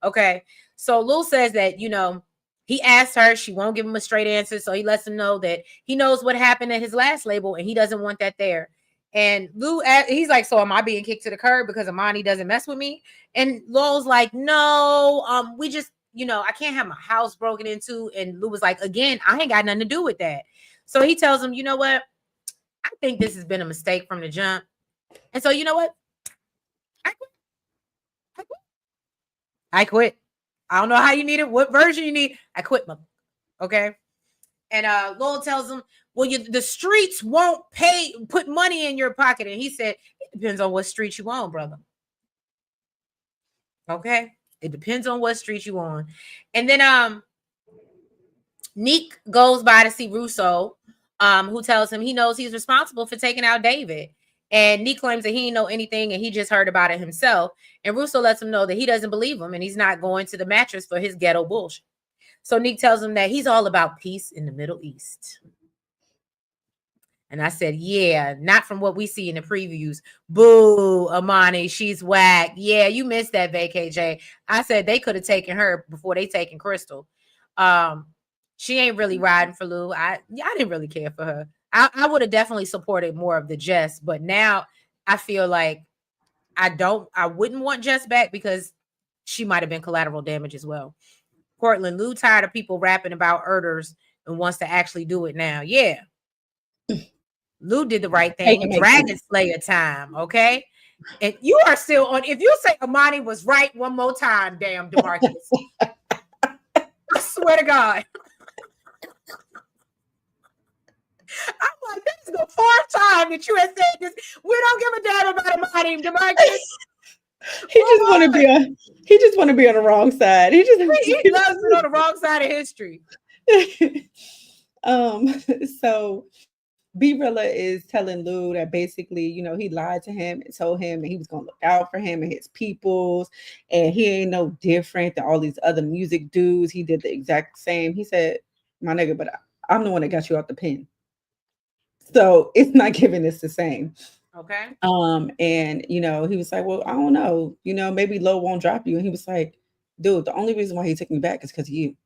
Okay. So Lou says that, he asked her, she won't give him a straight answer. So he lets him know that he knows what happened at his last label and he doesn't want that there. And Lou, he's like, so am I being kicked to the curb because Amani doesn't mess with me? And Lowell's like, no, we just, I can't have my house broken into. And Lou was like, again, I ain't got nothing to do with that. So he tells him, you know what? I think this has been a mistake from the jump. And so, you know what? I quit. I don't know how you need it, what version you need. I quit, okay? And Lowell tells him, well, the streets won't put money in your pocket. And he said, it depends on what street you on, brother. Okay? It depends on what street you on. And then Neek goes by to see Russo, who tells him he knows he's responsible for taking out David. And Neek claims that he didn't know anything and he just heard about it himself. And Russo lets him know that he doesn't believe him and he's not going to the mattress for his ghetto bullshit. So Neek tells him that he's all about peace in the Middle East. And I said, yeah, not from what we see in the previews. Boo, Amani, she's whack. Yeah, you missed that, VKJ. I said they could have taken her before they taken Crystal. Um, she ain't really riding for Lou. I didn't really care for her. I would have definitely supported more of the Jess, but now I feel like I wouldn't want Jess back because she might have been collateral damage as well. Cortland, Lou tired of people rapping about Erders and wants to actually do it now. Yeah. Lou did the right thing. Dragon Slayer time, okay? And you are still on. If you say Amani was right one more time, damn DeMarcus. I swear to God. I'm like, this is the fourth time that you have said this. We don't give a damn about Amani, DeMarcus. He just want to be on. He just want to be on the wrong side. He loves it on the wrong side of history. So B Rilla is telling Lou that basically, you know, he lied to him and told him that he was gonna look out for him and his peoples, and he ain't no different than all these other music dudes. He did the exact same. He said, "My nigga, but I'm the one that got you out the pen." So it's not giving us the same. Okay. And you know, he was like, well, I don't know, you know, maybe Low won't drop you. And he was like, dude, the only reason why he took me back is because of you.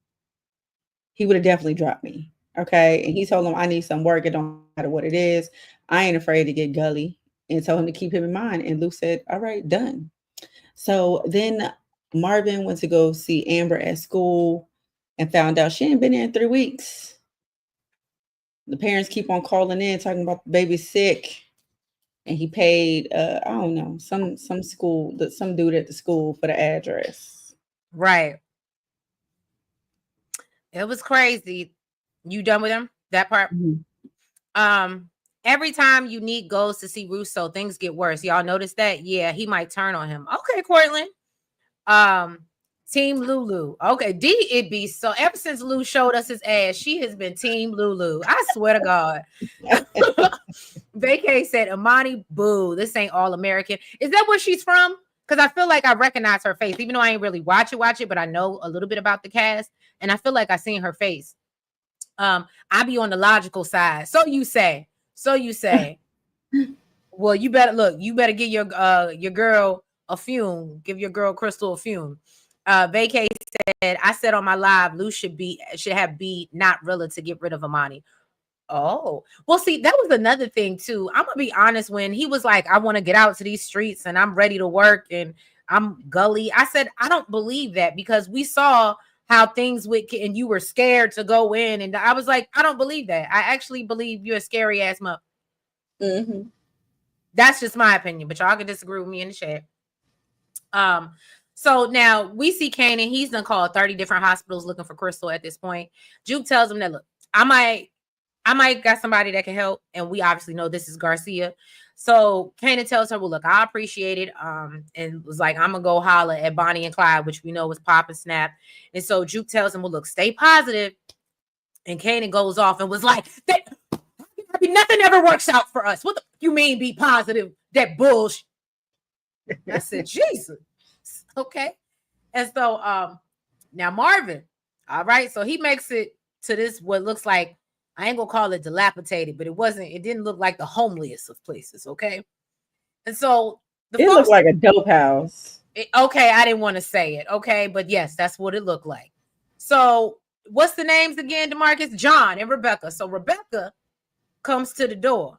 He would have definitely dropped me. Okay. And he told him, I need some work. It don't matter what it is. I ain't afraid to get gully, and told him to keep him in mind. And Luke said, all right, done. So then Marvin went to go see Amber at school and found out she ain't been there in 3 weeks. The parents keep on calling in talking about the baby's sick. And he paid I don't know, some school, some dude at the school for the address. Right. It was crazy. You done with him? That part? Mm-hmm. Every time Unique goes to see Russo, things get worse. Y'all notice that? Yeah, he might turn on him. Okay, Cortland. Team Lulu. Okay, D it be so. Ever since Lou showed us his ass, she has been Team Lulu. I swear to God. Vacay said, Amani, boo. This ain't all American. Is that where she's from? Because I feel like I recognize her face, even though I ain't really watch it, but I know a little bit about the cast, and I feel like I seen her face. I be on the logical side. So you say. Well, you better look. You better give your girl a fume. Give your girl Crystal a fume. Vacay said, I said on my live, Lou should have B not Rilla to get rid of Amani. Oh, well, see, that was another thing too. I'm gonna be honest. When he was like, I want to get out to these streets and I'm ready to work and I'm gully, I said, I don't believe that, because we saw how things went and you were scared to go in. And I was like, I don't believe that. I actually believe you're a scary ass mother. Mm-hmm. That's just my opinion, but y'all can disagree with me in the chat. So now we see Kanan. He's done called 30 different hospitals looking for Crystal at this point. Juke tells him that, look, I might got somebody that can help. And we obviously know this is Garcia. So Kanan tells her, well, look, I appreciate it. And was like, I'm going to go holler at Bonnie and Clyde, which we know was Pop and Snap. And so Juke tells him, well, look, stay positive. And Kanan goes off and was like, nothing ever works out for us. What the you mean be positive? That bullshit. I said, Jesus. Okay. And so now Marvin, all right, so he makes it to this what looks like, I ain't gonna call it dilapidated, but it didn't look like the homeliest of places, okay? And so it looked like a dope house. Okay, I didn't want to say it, okay, but yes, that's what it looked like. So what's the names again, DeMarcus? John and Rebecca. So Rebecca comes to the door,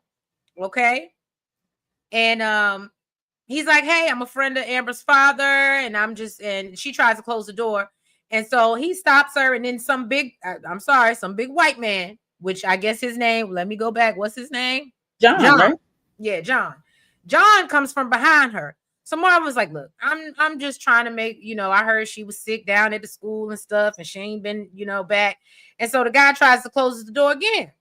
okay, and he's like, hey, I'm a friend of Amber's father, and and she tries to close the door, and so he stops her, and then some big white man, which I guess his name, let me go back, what's his name? John. Right? Yeah, John comes from behind her. So Marvin was like, look, I'm just trying to make, I heard she was sick down at the school and stuff, and she ain't been, back. And so the guy tries to close the door again.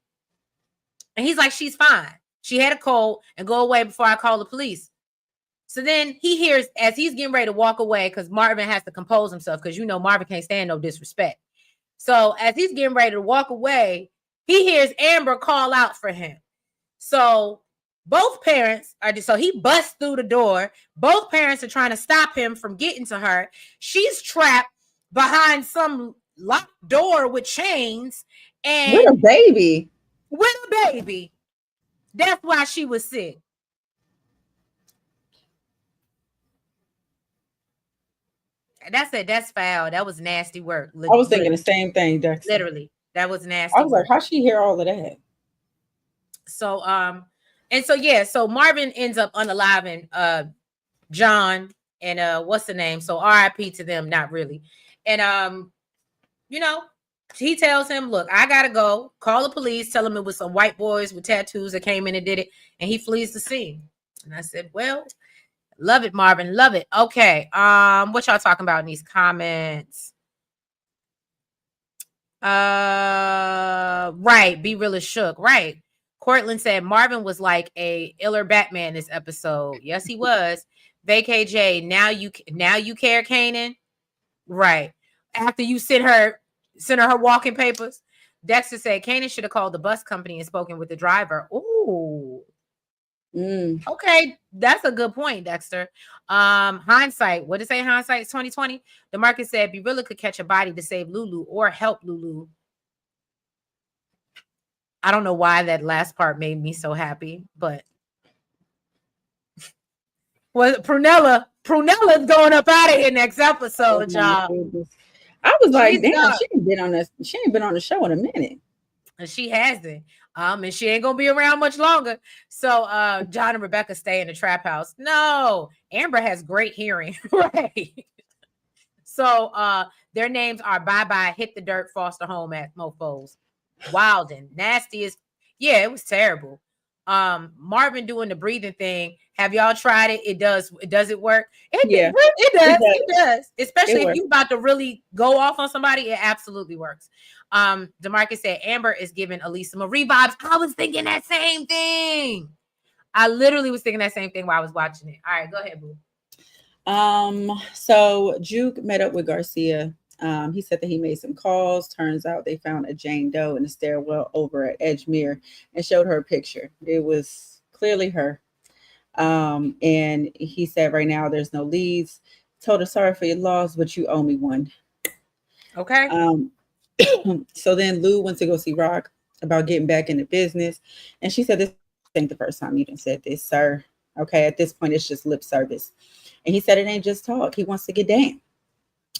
And he's like, she's fine. She had a cold, and go away before I call the police. So then he hears, as he's getting ready to walk away, because Marvin has to compose himself, because Marvin can't stand no disrespect. So as he's getting ready to walk away, he hears Amber call out for him. So both parents so he busts through the door. Both parents are trying to stop him from getting to her. She's trapped behind some locked door with chains. And with a baby. That's why she was sick. That's it. That's foul. That was nasty work. I was thinking the same thing, Dexter. Literally, that was I nasty was like, work. how she hear all of that? So and so yeah, so Marvin ends up unaliving John and what's the name? So R.I.P. to them, not really. And you know, he tells him, look, I gotta go. Call the police, tell him it was some white boys with tattoos that came in and did it, and he flees the scene. And I said, well, love it, Marvin, love it. Okay. What y'all talking about in these comments? Right. Be real as shook. Right. Cortland said Marvin was like a iller Batman this episode. Yes, he was. Vacay J. Now you care, Kanan. Right. After you sent her her walking papers. Dexter said Kanan should have called the bus company and spoken with the driver. Ooh. Okay, that's a good point, Dexter. Hindsight. What did it say? Hindsight 2020. DeMarcus said Be could catch a body to save Lulu or help Lulu. I don't know why that last part made me so happy, but was Prunella's going up out of here next episode, y'all. I was like, She's damn, done. she ain't been on this. She ain't been on the show in a minute. And she hasn't. And she ain't gonna be around much longer. So John and Rebecca stay in the trap house. No, Amber has great hearing, right? So their names are Bye Bye, Hit the Dirt, Foster Home at Mofos. Wilden, nastiest. Yeah, it was terrible. Marvin doing the breathing thing. Have y'all tried it? It does. Does it work? Yeah, it does. It does. Especially if works. you about to really go off on somebody, it absolutely works. DeMarcus said Amber is giving Elisa Marie vibes. I was thinking that same thing. I literally was thinking that same thing while I was watching it. All right, go ahead, boo. So Juke met up with Garcia. He said that he made some calls. Turns out they found a Jane Doe in the stairwell over at Edgemere and showed her a picture. It was clearly her. And he said right now there's no leads. Told her sorry for your loss, but you owe me one. Okay. So then Lou went to go see Rock about getting back into business. And she said, this ain't the first time you done said this, sir. Okay, at this point, it's just lip service. And he said it ain't just talk. He wants to get down.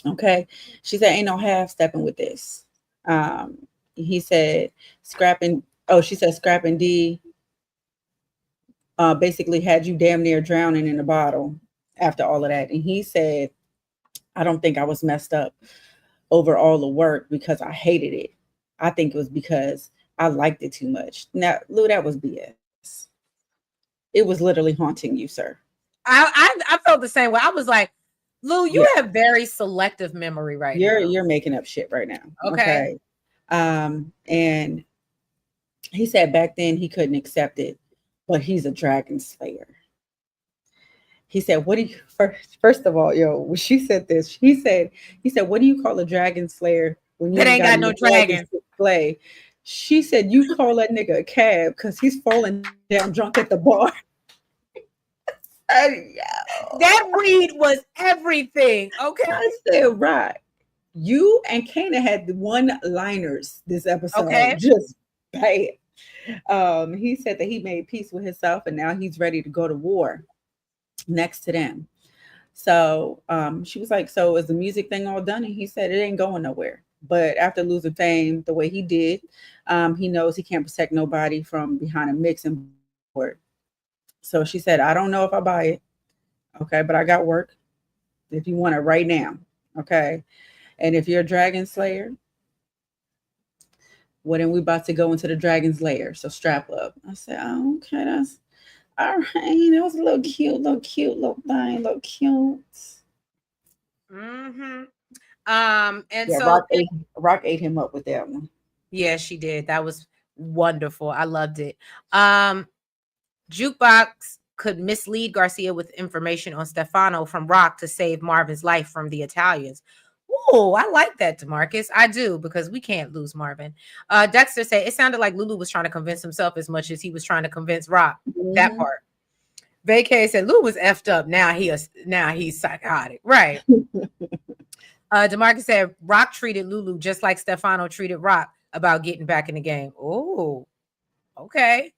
Okay. She said, ain't no half stepping with this. He said, she said, Scrapping D basically had you damn near drowning in a bottle after all of that. And he said, I don't think I was messed up over all the work because I hated it. I think it was because I liked it too much. Now, Lou, that was BS. It was literally haunting you, sir. I felt the same way. I was like, Lou, you have very selective memory right now. You're making up shit right now. Okay. And he said back then he couldn't accept it, but he's a dragon slayer. He said, what do you first of all, yo, when she said this, he said, what do you call a dragon slayer when you ain't got no dragons to slay? She said, you call that nigga a cab because he's falling down drunk at the bar. That read was everything. Okay. I said, right. You and Kana had the one-liners this episode. Okay. Just bad. He said that he made peace with himself and now he's ready to go to war next to them. So she was like, so is the music thing all done? And he said it ain't going nowhere. But after losing fame the way he did, he knows he can't protect nobody from behind a mixing board. So she said, I don't know if I buy it. Okay, but I got work if you want it right now. Okay. And if you're a dragon slayer, well, then we about to go into the dragon's lair. So strap up. I said, oh, okay, that's all right. That was a little cute little thing, little cute. Mm-hmm. And yeah, so Rock ate him up with that one. Yeah, she did. That was wonderful. I loved it. Jukebox could mislead Garcia with information on Stefano from Rock to save Marvin's life from the Italians. Oh, I like that, DeMarcus. I do, because we can't lose Marvin. Dexter said it sounded like Lulu was trying to convince himself as much as he was trying to convince Rock. Mm-hmm. That part. Vacay said Lou was effed up. Now he's psychotic. Right. DeMarcus said Rock treated Lulu just like Stefano treated Rock about getting back in the game. Oh, okay.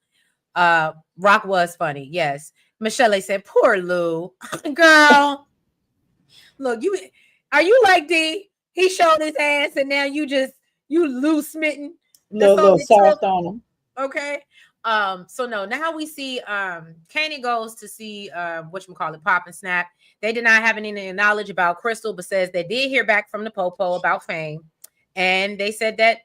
Rock was funny. Yes. Michelle said, poor Lou. Girl, look, are you like D? He showed his ass and now you Lou smitten. That's all Little it took. soft on them. Okay. So no, now we see Kanan goes to see whatchamacallit, Pop and Snap. They did not have any knowledge about Crystal, but says they did hear back from the Popo about Fame. And they said that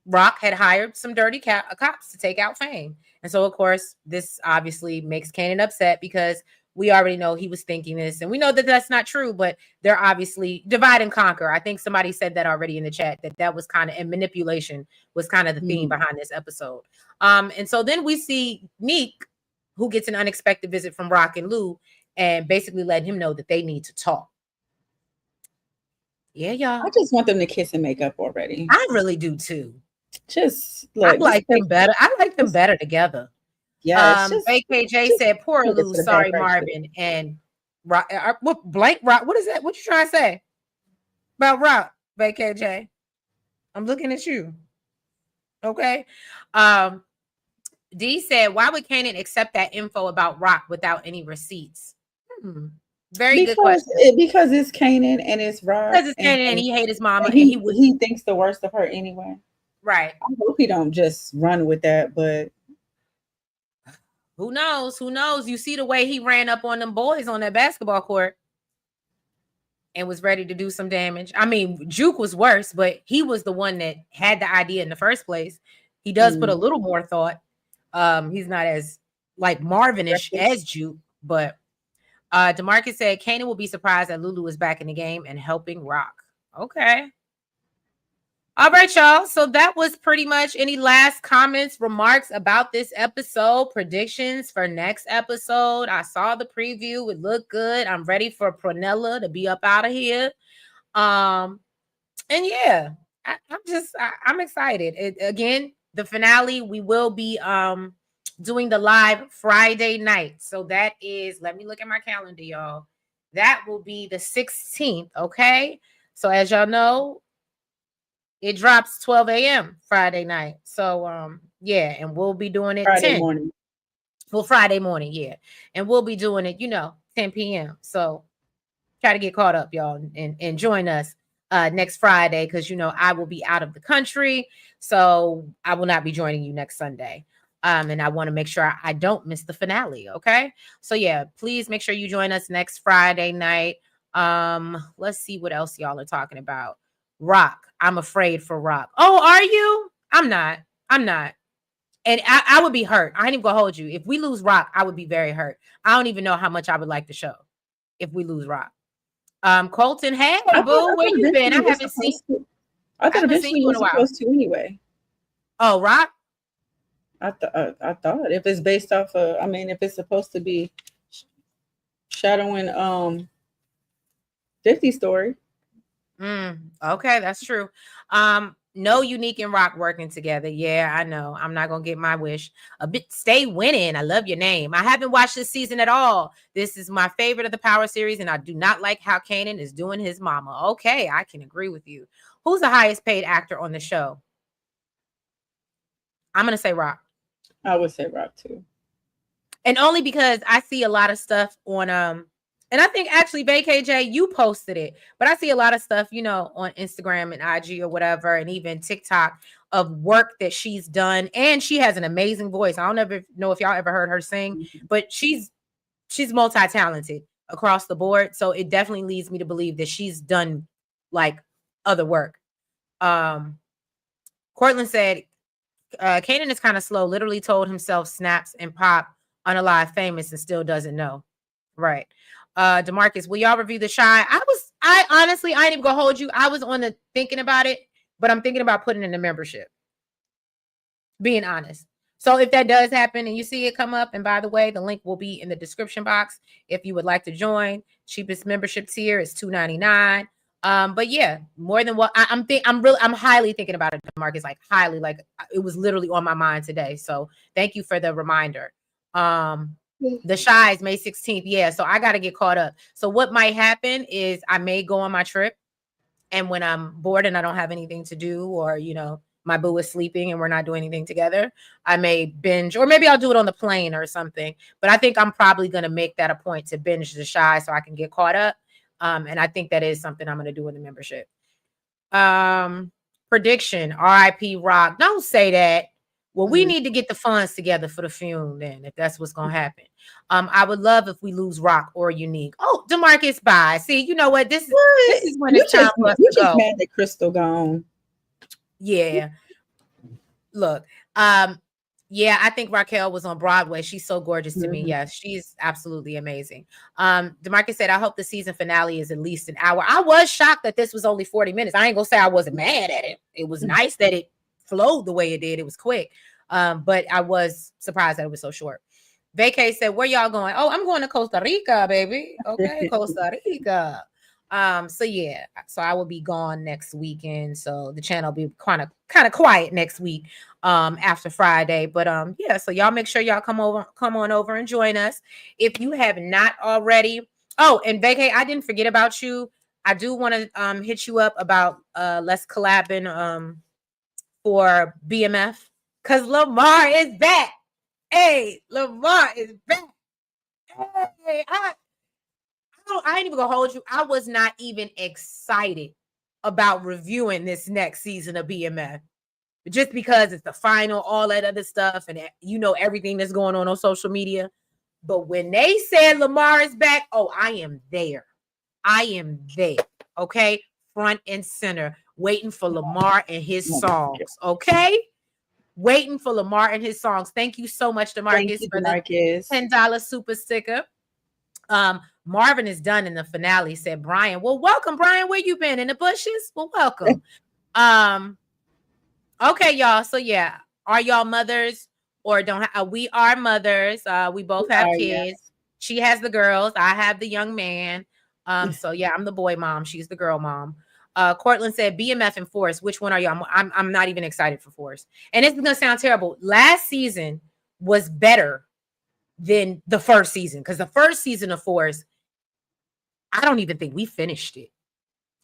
Rock had hired some dirty cops to take out Fame. And so, of course, this obviously makes Kanan upset because we already know he was thinking this. And we know that that's not true, but they're obviously divide and conquer. I think somebody said that already in the chat, that was kind of, and manipulation was kind of the theme behind this episode. And so then we see Neek, who gets an unexpected visit from Rock and Lou, and basically letting him know that they need to talk. Yeah, y'all. I just want them to kiss and make up already. I really do too. Just look, I like them better. I like them better together. Yes. AKJ said, "Poor Lou, sorry, Marvin." And Rock, what blank Rock? What is that? What you trying to say about Rock, AKJ? I'm looking at you. Okay. D said, "Why would Kanan accept that info about Rock without any receipts?" Very good question. Because it's Kanan and it's Rock. Because it's Kanan and he hates his mama, and he thinks the worst of her anyway. Right. I hope he don't just run with that, but who knows? Who knows? You see the way he ran up on them boys on that basketball court and was ready to do some damage. I mean, Juke was worse, but he was the one that had the idea in the first place. He does put a little more thought. He's not as like Marvin-ish as Juke, but DeMarcus said Kanan will be surprised that Lulu is back in the game and helping Rock. Okay. All right, y'all. So that was pretty much any last comments, remarks about this episode, predictions for next episode. I saw the preview. It looked good. I'm ready for Prunella to be up out of here. And yeah, I'm excited. Again, the finale, we will be doing the live Friday night. So that is, let me look at my calendar, y'all. That will be the 16th. Okay. So as y'all know, it drops 12 a.m. Friday night. So yeah, and we'll be doing it Friday 10. morning. Well, Friday morning, yeah. And we'll be doing it, 10 p.m. So try to get caught up, y'all, and join us next Friday, because I will be out of the country. So I will not be joining you next Sunday. And I want to make sure I don't miss the finale. Okay. So yeah, please make sure you join us next Friday night. Let's see what else y'all are talking about. Rock. I'm afraid for Rock. Oh, are you? I'm not. And I would be hurt. I ain't even gonna hold you. If we lose Rock, I would be very hurt. I don't even know how much I would like the show if we lose Rock. Colton, hey, boo, where you been? I haven't seen. I thought eventually was supposed to anyway. Oh, Rock. I thought if it's based off of, if it's supposed to be shadowing 50 story. Okay, that's true. No Unique and Rock working together. Yeah, I know. I'm not gonna get my wish. A bit stay winning. I love your name. I haven't watched this season at all. This is my favorite of the Power series, and I do not like how Kanan is doing his mama. Okay, I can agree with you. Who's the highest paid actor on the show? I'm gonna say Rock. I would say Rock too. And only because I see a lot of stuff on and I think actually, KJ, you posted it, but I see a lot of stuff, on Instagram and IG or whatever, and even TikTok of work that she's done. And she has an amazing voice. I don't ever know if y'all ever heard her sing, but she's multi-talented across the board. So it definitely leads me to believe that she's done like other work. Cortland said, Kanan is kind of slow, literally told himself Snaps and Pop unalive famous and still doesn't know. Right. DeMarcus, will y'all review The Shy? I honestly, I ain't even gonna hold you. I was on the thinking about it, but I'm thinking about putting in the membership. Being honest. So if that does happen and you see it come up, and by the way, the link will be in the description box if you would like to join. Cheapest membership tier is $2.99. But yeah, more than what I'm highly thinking about it, DeMarcus, like highly, like it was literally on my mind today. So thank you for the reminder. The Shy is May 16th. Yeah, so I got to get caught up. So what might happen is I may go on my trip, and when I'm bored and I don't have anything to do, or my boo is sleeping and we're not doing anything together, I may binge, or maybe I'll do it on the plane or something. But I think I'm probably going to make that a point to binge The Shy so I can get caught up. And I think that is something I'm going to do in the membership. Prediction, RIP Rock. Don't say that. Well, we need to get the funds together for the funeral then, if that's what's going to happen. I would love if we lose Rock or Unique. Oh, DeMarcus, bye. See, you know what? This is when it's time for us to go. Mad that Crystal gone. Yeah. Look, yeah, I think Raquel was on Broadway. She's so gorgeous to me. Yes, she's absolutely amazing. DeMarcus said, I hope the season finale is at least an hour. I was shocked that this was only 40 minutes. I ain't gonna say I wasn't mad at it. It was nice that it flowed the way it did. It was quick. But I was surprised that it was so short. Vacay said, where y'all going? Oh, I'm going to Costa Rica, baby. Okay, Costa Rica. So yeah, so I will be gone next weekend. So the channel will be kind of quiet next week after Friday. But yeah, so y'all make sure y'all come on over and join us if you have not already. Oh, and Vacay, I didn't forget about you. I do want to hit you up about let's collabing for BMF because Lamar is back. Hey, Lamar is back. Hey, I ain't even gonna hold you. I was not even excited about reviewing this next season of BMF just because it's the final, all that other stuff, and you know everything that's going on social media. But when they said Lamar is back, oh, I am there. I am there. Okay, front and center, waiting for Lamar and his songs. Okay, waiting for Lamar and his songs. Thank you so much, DeMarcus, for the $10 super sticker. Marvin is done in the finale, said Brian. Well, welcome, Brian. Where you been? In the bushes? Well, welcome. Okay, y'all. So yeah, are y'all mothers or don't we are mothers? We both have kids. Yeah. She has the girls. I have the young man. So yeah, I'm the boy mom. She's the girl mom. Cortland said BMF and Force. Which one are y'all? I'm not even excited for Force. And it's gonna sound terrible. Last season was better than the first season because the first season of Force, I don't even think we finished it.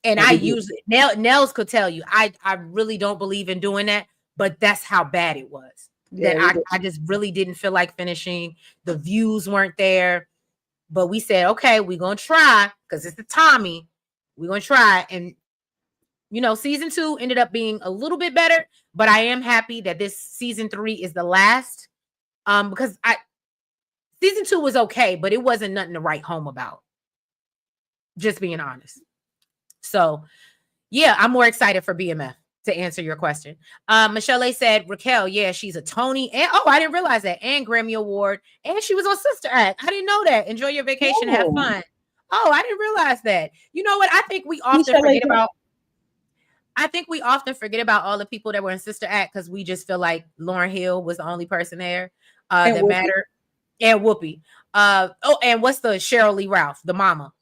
And I usually Nels could tell you I really don't believe in doing that, but that's how bad it was. Yeah, that I just really didn't feel like finishing. The views weren't there, but we said, okay, we're gonna try because it's the Tommy. We're gonna try, and you know, season 2 ended up being a little bit better, but I am happy that this season 3 is the last. Because season 2 was okay, but it wasn't nothing to write home about. Just being honest. So, yeah, I'm more excited for BMF to answer your question. Michelle A said, Raquel, yeah, she's a Tony. And I didn't realize that. And Grammy Award. And she was on Sister Act. I didn't know that. Enjoy your vacation. Have fun. Oh, I didn't realize that. You know what? I think we often forget about all the people that were in Sister Act because we just feel like Lauryn Hill was the only person there that mattered. And Whoopi. And what's the Cheryl Lee Ralph, the mama?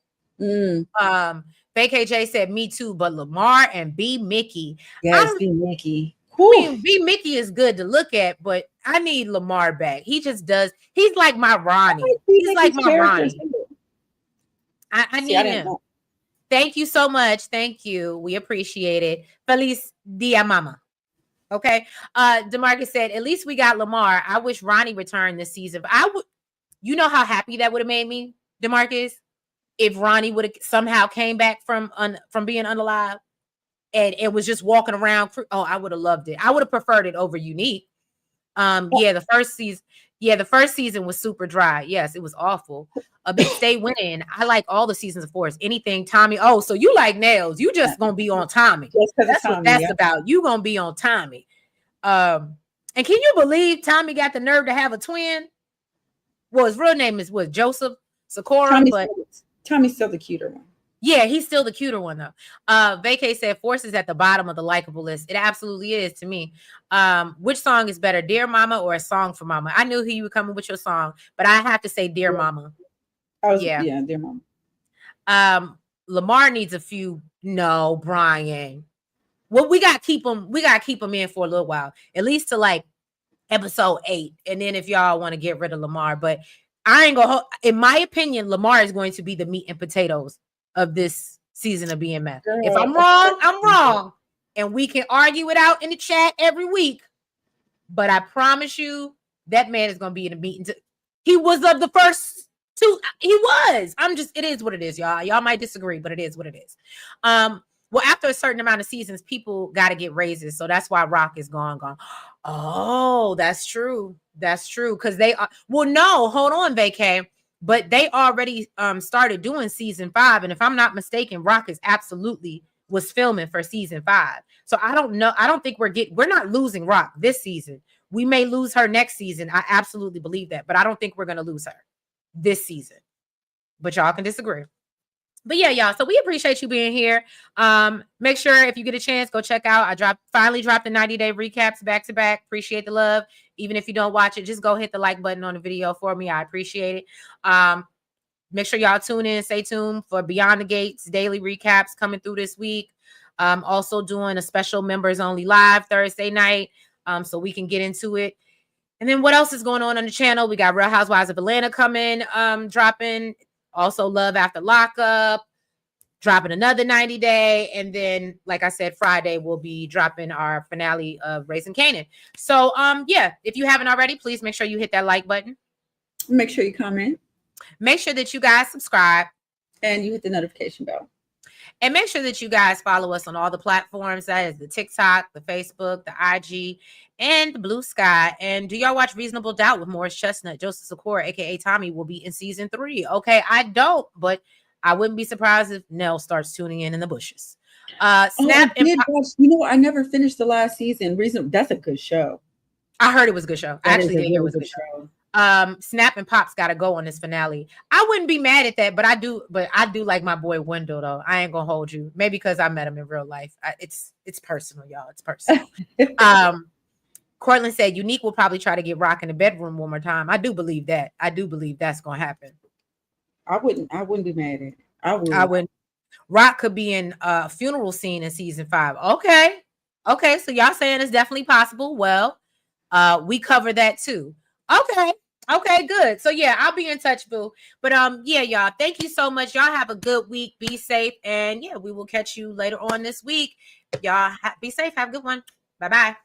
BKJ said me too, but Lamar and B Mickey. Yes, B Mickey. I mean, B Mickey is good to look at, but I need Lamar back. He just does. He's like my Ronnie. He's like my Ronnie. I need him. Thank you so much. Thank you. We appreciate it. Feliz dia, mama. Okay. DeMarcus said, at least we got Lamar. I wish Ronnie returned this season. I would. You know how happy that would have made me, DeMarcus, if Ronnie would have somehow came back from being unalive and it was just walking around. I would have loved it. I would have preferred it over Unique. The first season was super dry. Yes, it was awful. But stay winning. I like all the seasons of Force. Anything Tommy. Oh, so you like Nails? You just gonna be on Tommy. That's what that's about. You gonna be on Tommy. And can you believe Tommy got the nerve to have a twin? Well, his real name is Joseph Sakura, but Tommy's still the cuter one. Yeah, he's still the cuter one though. Vacay said Force is at the bottom of the likable list. It absolutely is to me. Which song is better, Dear Mama or A Song for Mama? I knew you were coming with your song, but I have to say Dear Mama. Dear Mama. Lamar needs a few. No, Brian. Well, we gotta keep him in for a little while, at least to like episode 8, and then if y'all want to get rid of Lamar, but I ain't gonna. In my opinion, Lamar is going to be the meat and potatoes of this season of BMF. Girl, if I'm wrong, I'm wrong. and we can argue it out in the chat every week. But I promise you, that man is going to be in the meeting. He was of the first two. He was. It is what it is, y'all. Y'all might disagree, but it is what it is. Well, after a certain amount of seasons, people got to get raises. So that's why Rock is gone. Oh, that's true. That's true. Because they are. Well, no, hold on, Vacay. But they already started doing season 5. And if I'm not mistaken, Rock is absolutely was filming for season 5. So I don't know. I don't think we're not losing Rock this season. We may lose her next season. I absolutely believe that. But I don't think we're going to lose her this season. But y'all can disagree. But yeah, y'all. So we appreciate you being here. Make sure if you get a chance, go check out. I finally dropped the 90-day recaps back to back. Appreciate the love. Even if you don't watch it, just go hit the like button on the video for me. I appreciate it. Make sure y'all tune in. Stay tuned for Beyond the Gates daily recaps coming through this week. Also doing a special members only live Thursday night. So we can get into it. And then what else is going on the channel? We got Real Housewives of Atlanta coming, dropping. Also Love After Lockup, dropping another 90-day. And then, like I said, Friday we'll be dropping our finale of Raising Kanan. So, yeah, if you haven't already, please make sure you hit that like button. Make sure you comment. Make sure that you guys subscribe. And you hit the notification bell. And make sure that you guys follow us on all the platforms. That is the TikTok, the Facebook, the IG, and the Blue Sky. And do y'all watch Reasonable Doubt with Morris Chestnut? Joseph Sikora, a.k.a. Tommy, will be in season 3. Okay, I don't, but I wouldn't be surprised if Nell starts tuning in the bushes. Snap watch, I never finished the last season. That's a good show. I heard it was a good show. I actually did hear it was a good show. Snap and Pop's got to go on this finale. I wouldn't be mad at that, but I do like my boy Wendell though. I ain't gonna hold you. Maybe because I met him in real life. It's personal, y'all. It's personal. Cortland said Unique will probably try to get Rock in the bedroom one more time. I do believe that. I do believe that's gonna happen. I wouldn't be mad at it. I wouldn't. Rock could be in a funeral scene in season 5. Okay. So y'all saying it's definitely possible. Well, we cover that too. Okay, good. So yeah, I'll be in touch, boo. But yeah, y'all, thank you so much. Y'all have a good week. Be safe. And yeah, we will catch you later on this week. Y'all be safe. Have a good one. Bye-bye.